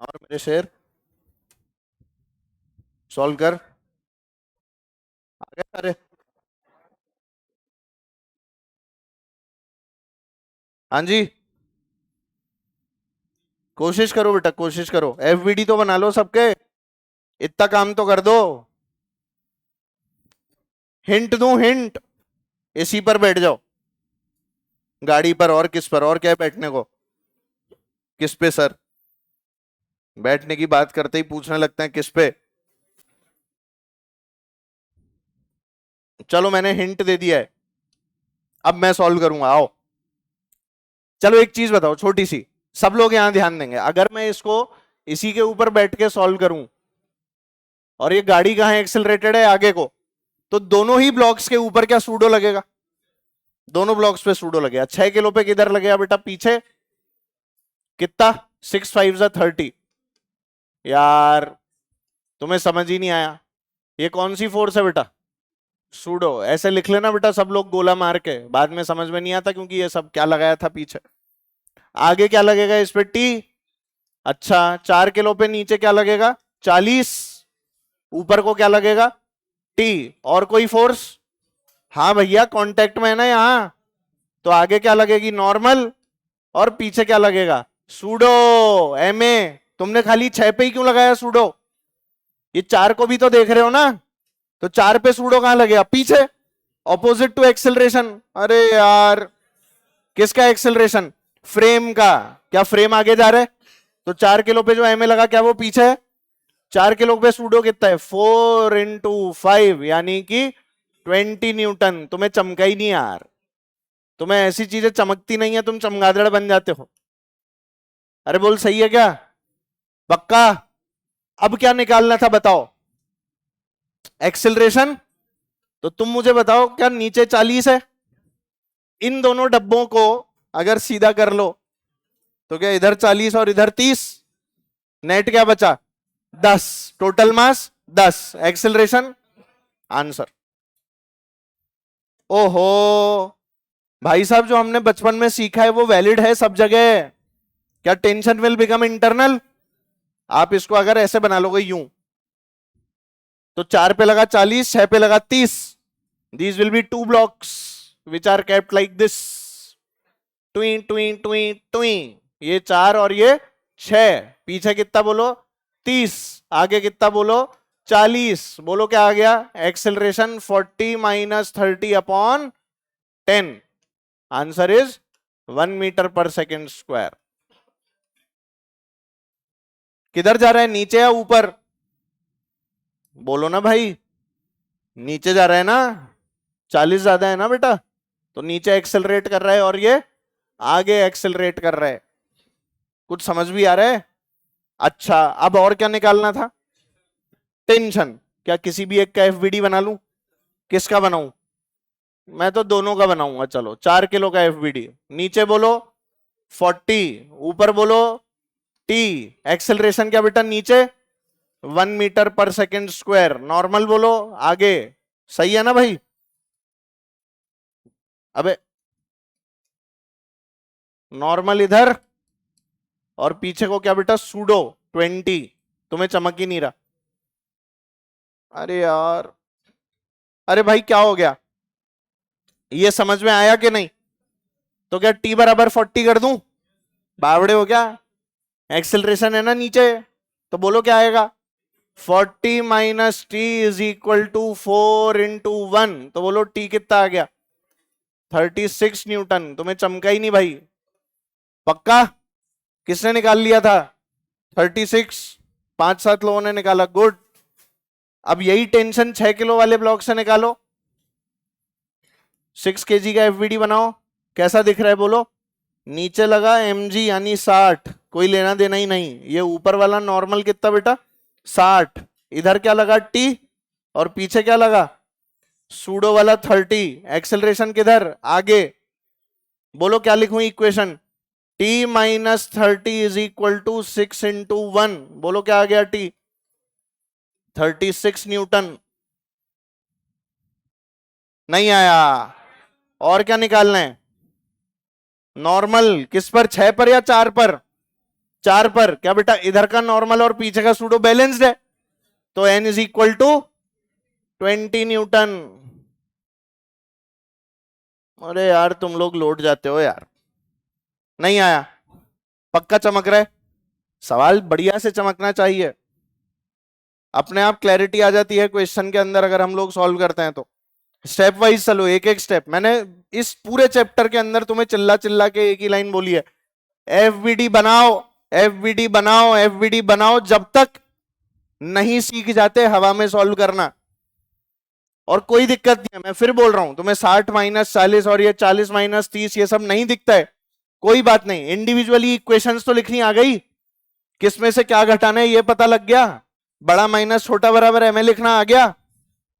और मेरे शेर, सॉल्व कर। आ गए सारे? हाँ जी, कोशिश करो बेटा, कोशिश करो, एफवीडी तो बना लो सबके, इतना काम तो कर दो। हिंट दूं हिंट? इसी पर बैठ जाओ, गाड़ी पर। और किस पर? और क्या है बैठने को? किस पे सर? बैठने की बात करते ही पूछने लगते हैं किस पे। चलो मैंने हिंट दे दिया है, अब मैं सॉल्व करूंगा, आओ। चलो एक चीज बताओ छोटी सी, सब लोग यहां ध्यान देंगे। अगर मैं इसको इसी के ऊपर बैठ के सॉल्व करूं, और ये गाड़ी कहां एक्सिलरेटेड है? आगे को, तो दोनों ही ब्लॉक्स के ऊपर क्या सूडो लगेगा? दोनों ब्लॉक्स पे सूडो लगेगा। 6 किलो पे किधर लगेगा बेटा? पीछे। कितना? 6 5 30। यार तुम्हें समझ ही नहीं आया, ये कौन सी फोर्स है बेटा? सूडो। ऐसे लिख लेना बेटा सब लोग गोला मार के, बाद में समझ में नहीं आता क्योंकि ये सब क्या लगाया था पीछे। आगे क्या लगेगा इस पे? टी। अच्छा, 4 किलो पे नीचे क्या लगेगा? 40। ऊपर को क्या लगेगा? टी। और कोई फोर्स? हाँ भैया कांटेक्ट में है ना यहाँ, तो आगे क्या लगेगी? नॉर्मल। और पीछे क्या लगेगा? सूडो। M A. तुमने खाली 6 पे ही क्यों लगाया सूडो? ये 4 को भी तो देख रहे हो ना, तो 4 पे सूडो कहां लगेगा? पीछे, ऑपोजिट टू एक्सेलरेशन। अरे यार, किसका एक्सेलरेशन? फ्रेम का। क्या फ्रेम आगे जा रहा है? तो 4 किलो पे जो एम ए लगा, क्या वो पीछे है? 4 किलो पे सूडो कितना है? 4 × 5, यानी कि 20 न्यूटन। तुम्हें चमका ही नहीं यार, तुम्हें ऐसी चीजें चमकती नहीं है, तुम चमगादड़ बन जाते हो। अरे बोल, सही है क्या? पक्का? अब क्या निकालना था बताओ? एक्सेलरेशन। तो तुम मुझे बताओ, क्या नीचे 40 है? इन दोनों डब्बों को अगर सीधा कर लो, तो क्या इधर 40 और इधर 30? नेट क्या बचा? 10। Total mass 10, acceleration. आंसर। ओहो भाई साहब, जो हमने बचपन में सीखा है वो वैलिड है सब जगह। क्या टेंशन विल बिकम इंटरनल? आप इसको अगर ऐसे बना लोगे यूं, तो 4 पे लगा 40, 6 पे लगा 30। These will be two blocks which are kept like this, ट्वी ट्वी ट्वी ट्वी। ये 4 और ये 6। पीछे कितना बोलो? 30। आगे कितना बोलो? 40। बोलो क्या आ गया? Acceleration 40 - 30/10। Answer is 1 metre per second square. किधर जा रहा है, नीचे या ऊपर? बोलो ना भाई, नीचे जा रहा है ना, 40 ज्यादा है ना बेटा, तो नीचे एक्सेलरेट कर रहा है और ये आगे एक्सेलरेट कर रहा है। कुछ समझ भी आ रहा है? अच्छा, अब और क्या निकालना था? टेंशन। क्या किसी भी एक का एफबीडी बना लूं? किसका बनाऊं? मैं तो दोनों का बनाऊंगा। चलो 4 किलो का एफबीडी। नीचे बोलो 40, ऊपर बोलो टी। एक्सेलरेशन क्या बेटा? नीचे 1 metre per second square. Normal बोलो आगे। सही है ना भाई? अबे नॉर्मल इधर, और पीछे को क्या बेटा? सूडो 20। तुम्हें चमक ही नहीं रहा? अरे यार, अरे भाई क्या हो गया? ये समझ में आया कि नहीं? तो क्या टी बराबर 40 कर दूं? बावड़े हो क्या? एक्सेलरेशन है ना नीचे, तो बोलो क्या आएगा? 40 - t = 4 × 1। तो बोलो टी कितना आ गया? 36 न्यूटन। तुम्हें चमका ही नहीं भाई? पक्का? किसने निकाल लिया था? 36। 5 7 लोगों ने निकाला, गुड। अब यही टेंशन 6 किलो वाले ब्लॉक से निकालो। 6 kg का एफबीडी बनाओ। कैसा दिख रहा है बोलो? नीचे लगा mg यानी 60, कोई लेना देना ही नहीं। ये ऊपर वाला नॉर्मल कितना बेटा? 60। इधर क्या लगा? टी। और पीछे क्या लगा? सूडो वाला 30, एक्सेलरेशन किधर आगे, बोलो क्या लिखूं equation, t minus 30 is equal to 6 × 1, बोलो क्या आ गया, t 36 न्यूटन। नहीं आया, और क्या निकालना है, नॉर्मल किस पर, 6 पर या 4 पर, 4 पर, क्या बेटा इधर का नॉर्मल और पीछे का सूडो बैलेंस्ड है, तो n is equal to 20 newton. अरे यार तुम लोग लौट जाते हो यार, नहीं आया, पक्का चमक रहा है, सवाल बढ़िया से चमकना चाहिए, अपने आप क्लैरिटी आ जाती है क्वेश्चन के अंदर अगर हम लोग सॉल्व करते हैं तो। स्टेप वाइज चलो, एक एक स्टेप, मैंने इस पूरे चैप्टर के अंदर तुम्हें चिल्ला चिल्ला के एक ही लाइन बोली है, एफबीडी बनाओ, एफबीडी बनाओ, एफबीडी बनाओ, जब तक नहीं सीख जाते हवा में सॉल्व करना। और कोई दिक्कत नहीं है, मैं फिर बोल रहा हूं तुम्हें 60 माइनस 40 और ये 40 माइनस 30 ये सब नहीं दिखता है, कोई बात नहीं, इंडिविजुअली इक्वेशंस तो लिखनी आ गई, किसमें से क्या घटाना है ये पता लग गया, बड़ा माइनस छोटा बराबर एम लिखना आ गया,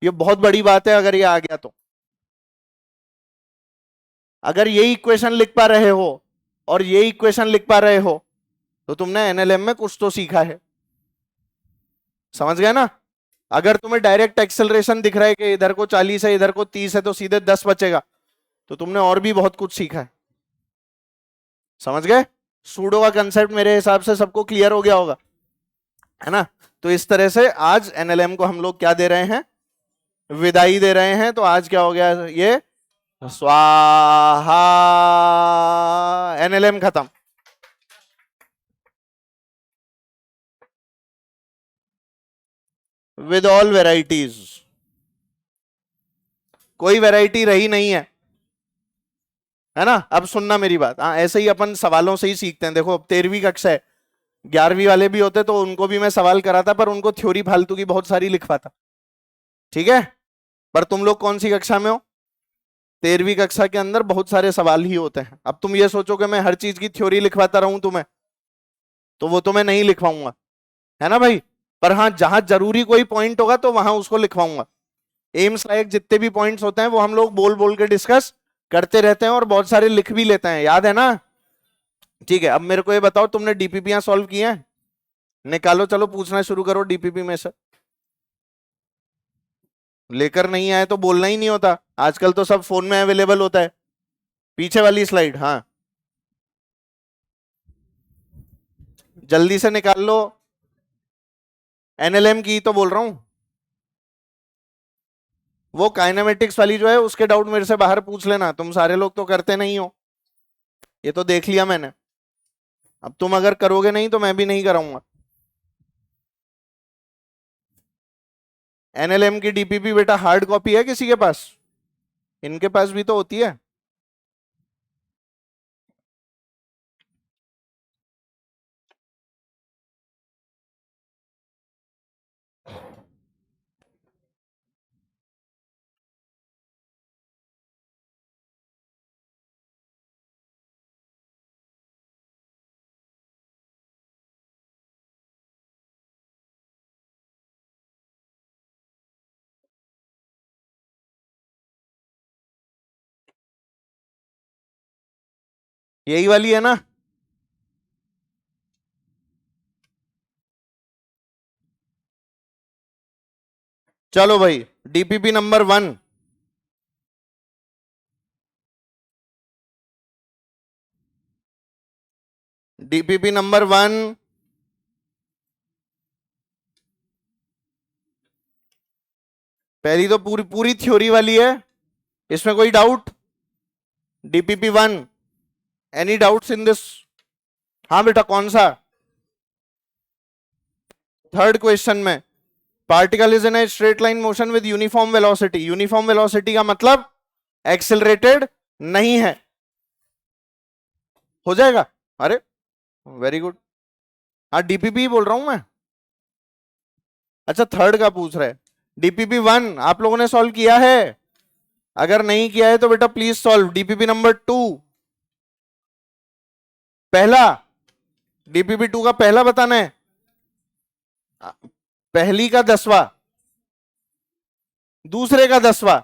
ये बहुत बड़ी बात है अगर ये आ गया तो। अगर ये इक्वेशन लिख पा रहे हो और ये इक्वेशन लिख पा रहे हो तो तुमने एनएलएम में कुछ तो सीखा है, समझ गए ना। अगर तुम्हें डायरेक्ट एक्सेलरेशन दिख रहा है कि इधर को 40 है इधर को 30 है तो सीधे 10 बचेगा, तो तुमने और भी बहुत कुछ सीखा है, समझ गए। सूडो का कंसेप्ट मेरे हिसाब से सबको क्लियर हो गया होगा, है ना। तो इस तरह से आज एनएलएम को हम लोग क्या दे रहे हैं, विदाई दे रहे हैं। तो आज क्या हो गया, ये स्वाहा, एनएलएम खत्म। विद ऑल वेराइटीज, कोई वैरायटी रही नहीं है ना। अब सुनना मेरी बात, हाँ ऐसे ही अपन सवालों से ही सीखते हैं। देखो अब 13वीं कक्षा है, 11वीं वाले भी होते तो उनको भी मैं सवाल कराता, पर उनको थ्योरी फालतू की बहुत सारी लिखवाता, ठीक है। पर तुम लोग कौन सी कक्षा में हो, 13वीं कक्षा के अंदर बहुत सारे सवाल ही होते हैं। अब तुम ये सोचो कि मैं हर चीज की थ्योरी लिखवाता रहूं तुम्हें, तो वो तो मैं नहीं लिखवाऊंगा, है ना भाई। पर हाँ जहां जरूरी कोई पॉइंट होगा तो वहां उसको लिखवाऊंगा। एम्स लायक जितने भी पॉइंट्स होते हैं वो हम लोग बोल बोल के डिस्कस करते रहते हैं और बहुत सारे लिख भी लेते हैं, याद है ना। ठीक है, अब मेरे को ये बताओ तुमने डीपीपी सॉल्व किए हैं, निकालो, चलो पूछना शुरू करो डीपीपी में से। लेकर नहीं आए तो बोलना ही नहीं होता, आजकल तो सब फोन में अवेलेबल होता है। पीछे वाली स्लाइड, हाँ जल्दी से निकाल लो, एनएलएम की तो बोल रहा हूं, वो काइनेमेटिक्स वाली जो है उसके डाउट मेरे से बाहर पूछ लेना, तुम सारे लोग तो करते नहीं हो, ये तो देख लिया मैंने। अब तुम अगर करोगे नहीं तो मैं भी नहीं कराऊंगा। एनएलएम की डीपीपी बेटा हार्ड कॉपी है किसी के पास, इनके पास भी तो होती है। यही वाली है ना, चलो भाई डीपीपी नंबर 1, डीपीपी नंबर 1 पहली तो पूरी पूरी थ्योरी वाली है, इसमें कोई doubt. DPP 1, any doubts in this, हाँ बेटा कौन सा, थर्ड क्वेश्चन में, particle is in a straight line motion with uniform velocity. Uniform velocity का मतलब एक्सिलरेटेड नहीं है, हो जाएगा, अरे वेरी गुड, हाँ डीपीपी बोल रहा हूं मैं। अच्छा थर्ड का पूछ रहे, डीपीपी 1 आप लोगों ने सॉल्व किया है, अगर नहीं किया है तो बेटा प्लीज सॉल्व। डीपीपी नंबर 2 पहला, डीपीपी 2 का पहला बताना है, पहली का 10वां, दूसरे का 10वां,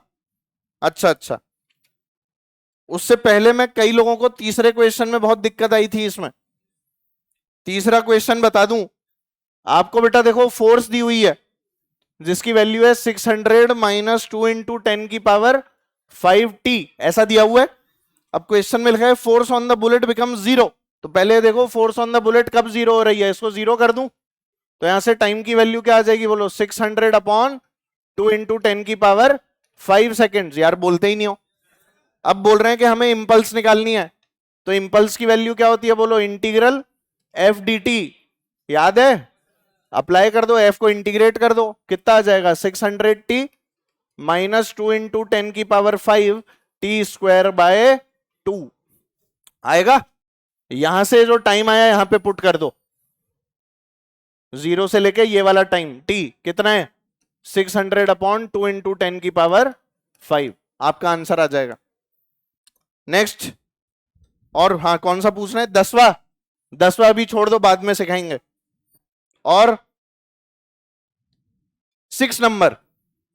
अच्छा अच्छा, उससे पहले मैं कई लोगों को तीसरे क्वेश्चन में बहुत दिक्कत आई थी इसमें। तीसरा क्वेश्चन बता दूं आपको बेटा, देखो फोर्स दी हुई है जिसकी वैल्यू है 600 माइनस 2 × 10⁵ ऐसा दिया हुआ है। अब क्वेश्चन में लिखा है force on the bullet become 0। तो पहले देखो फोर्स ऑन द बुलेट कब 0 हो रही है, इसको 0 कर दूं तो यहां से टाइम की वैल्यू क्या आ जाएगी, बोलो 600/2 × 10⁵ सेकेंड्स। यार बोलते ही नहीं हो। अब बोल रहे हैं कि हमें इंपल्स निकालनी है, तो इंपल्स की वैल्यू क्या होती है, बोलो इंटीग्रल एफ डी टी। याद है, अप्लाई कर दो, एफ को इंटीग्रेट कर दो, कितना आ जाएगा 600t माइनस 2 × 10⁵ t² आएगा। यहां से जो टाइम आया यहां पे पुट कर दो, 0 से लेके ये वाला टाइम t कितना है 600/2 × 10⁵ आपका आंसर आ जाएगा। नेक्स्ट, और हाँ कौन सा पूछना है, 10वां। 10वां भी छोड़ दो, बाद में सिखाएंगे। और 6 number,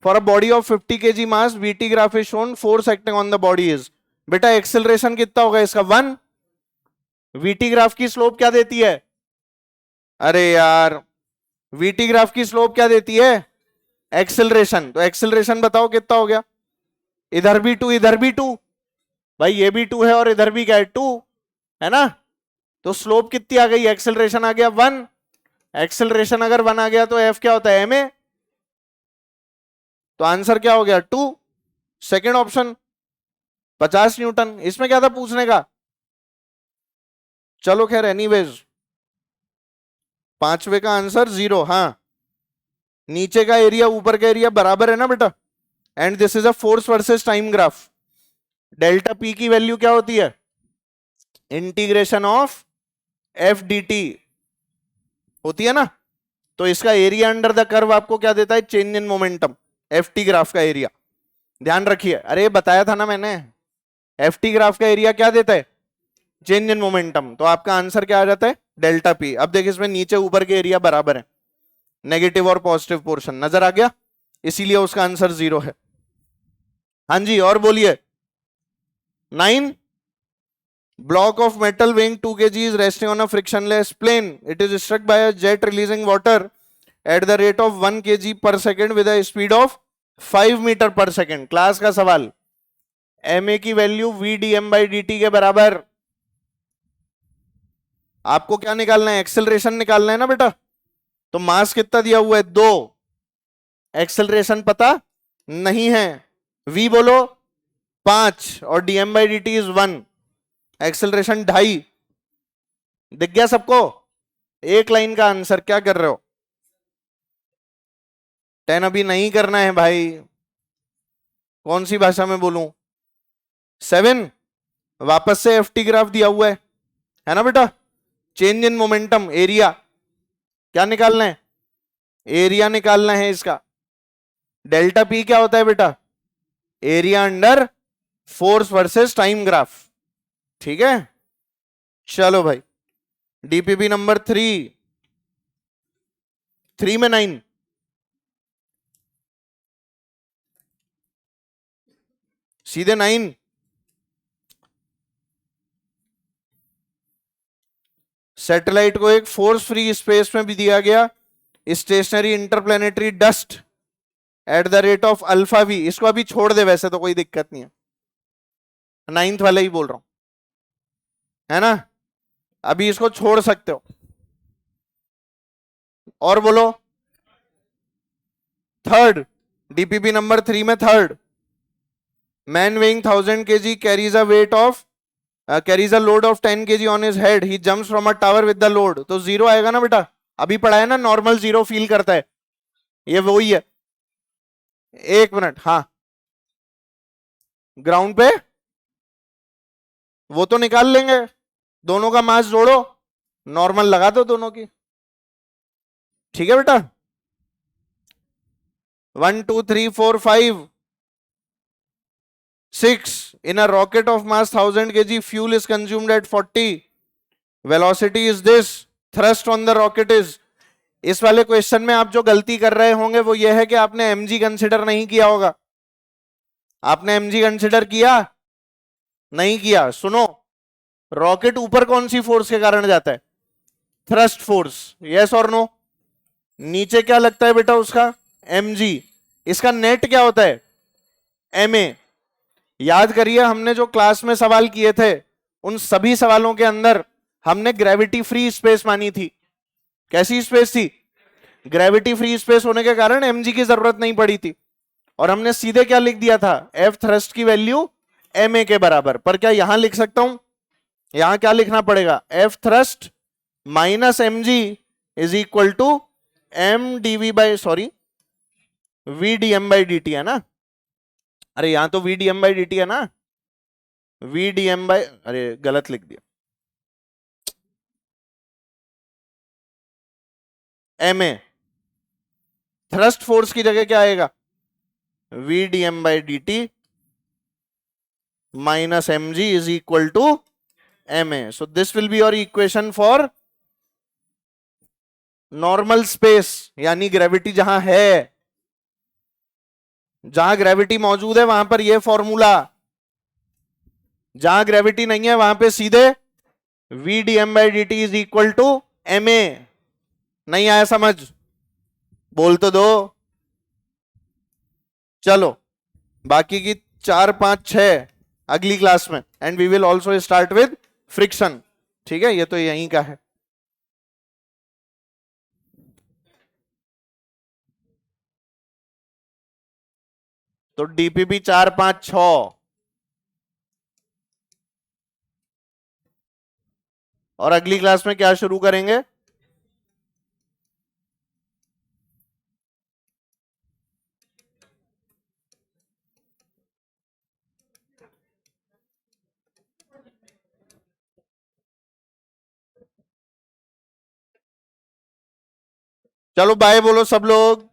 for a body of 50 kg mass VT graph is shown, force acting on the body is. बेटा एक्सेलरेशन कितना होगा इसका 1। वीटी ग्राफ की स्लोप क्या देती है, अरे यार वीटी ग्राफ की स्लोप क्या देती है, एक्सेलरेशन। तो एक्सेलरेशन बताओ कितना हो गया, इधर भी 2 इधर भी 2, भाई ये भी 2 है और इधर भी क्या है 2 है ना। तो स्लोप कितनी आ गई, एक्सेलरेशन आ गया 1। एक्सेलरेशन अगर 1 आ गया तो एफ क्या होता है ma। तो आंसर क्या हो गया 2, सेकेंड ऑप्शन 50 न्यूटन। इसमें क्या था पूछने का, चलो खैर एनीवेज, पांचवे का आंसर 0। हाँ, नीचे का एरिया ऊपर का एरिया बराबर है ना बेटा। And this is a force versus time graph. Delta P की वैल्यू क्या होती है, integration of F D T होती है ना। तो इसका एरिया अंडर द कर्व आपको क्या देता है, change in momentum, F T graph का एरिया। ध्यान रखिए, अरे बताया था ना मैंने, एफ टी ग्राफ का एरिया क्या देता है, चेंज इन मोमेंटम। तो आपका आंसर क्या आ जाता है, डेल्टा पी। अब देखिए इसमें नीचे ऊपर के एरिया बराबर है, नेगेटिव और पॉजिटिव पोर्शन नजर आ गया, इसीलिए उसका आंसर 0 है। हाँ जी, और बोलिए। 9, block of metal weighing 2 kg is resting on a frictionless plane. It is struck by a jet releasing water at the rate of 1 kg per second with a speed of 5 metre per second. Class का सवाल, ma की value v dm/dt के बराबर। आपको क्या निकालना है, acceleration निकालना है ना बेटा। तो मास कितना दिया हुआ है 2, एक्सेलरेशन पता नहीं है, v बोलो 5 और dm/dt इज 1, एक्सेलरेशन 2.5। दिख गया सबको, एक लाइन का आंसर। क्या कर रहे हो, 10 अभी नहीं करना है भाई, कौन सी भाषा में बोलूं। 7, वापस से एफ टी ग्राफ दिया हुआ है ना बेटा, चेंज इन मोमेंटम, एरिया क्या निकालना है, एरिया निकालना है इसका। डेल्टा पी क्या होता है बेटा, area under force versus time graph. ठीक है, चलो भाई, डीपीपी नंबर 3 में 9, सीधे 9। सैटेलाइट को एक फोर्स फ्री स्पेस में भी दिया गया stationary interplanetary dust at the rate of alpha V. इसको अभी छोड़ दे, वैसे तो कोई दिक्कत नहीं है, 9th वाला ही बोल रहा हूं, है ना, अभी इसको छोड़ सकते हो। और बोलो, थर्ड, डीपीपी नंबर 3 में third, man weighing 1000 kg carries a weight of carries a load of 10 kg on his head, he jumps from a tower with the load. तो 0 आएगा ना बेटा, अभी पढ़ा है ना, नॉर्मल 0 फील करता है, ये वही है। 1 मिनट, हाँ ग्राउंड पे वो तो निकाल लेंगे, दोनों का मास जोड़ो, नॉर्मल लगा दो दोनों की। ठीक है बेटा, 1 2 3 4 5 6 in a rocket of mass 1000 kg fuel is consumed at 40, velocity is this, thrust on the rocket is। इस वाले क्वेश्चन में आप जो गलती कर रहे होंगे वो ये है कि आपने mg कंसिडर नहीं किया होगा। आपने mg कंसिडर किया? नहीं किया। सुनो, रॉकेट ऊपर कौन सी फोर्स के कारण जाता है? Thrust force. यस और नो? नीचे क्या लगता है बेटा उसका? mg। इसका नेट क्या होता है? ma। याद करिए, हमने जो क्लास में सवाल किए थे उन सभी सवालों के अंदर हमने ग्रेविटी फ्री स्पेस मानी थी। कैसी स्पेस थी? ग्रेविटी फ्री स्पेस होने के कारण mg की जरूरत नहीं पड़ी थी। और हमने सीधे क्या लिख दिया था? F थ्रस्ट की वैल्यू ma के बराबर। पर क्या यहां लिख सकता हूं? यहां क्या लिखना पड़ेगा? F thrust minus mg is equal to m dv by sorry v dm by dt है ना? अरे यहां तो v dm बाई dt है ना? v dm बाई, अरे गलत लिख दिया, ma। थ्रस्ट फोर्स की जगह क्या आएगा? v dm by dt minus mg is equal to ma. So this will be your equation for normal space, यानी ग्रेविटी जहां है, जहां ग्रेविटी मौजूद है वहां पर यह फॉर्मूला, जहां ग्रेविटी नहीं है वहां पे सीधे v dm by dt is equal to ma। नहीं आया समझ? बोल तो दो। चलो, बाकी की 4 5 6 अगली क्लास में, and we will also start with friction. ठीक है, ये तो यहीं का है। तो डीपीपी 4 5 6 और अगली क्लास में क्या शुरू करेंगे? चलो बाय बोलो सब लोग।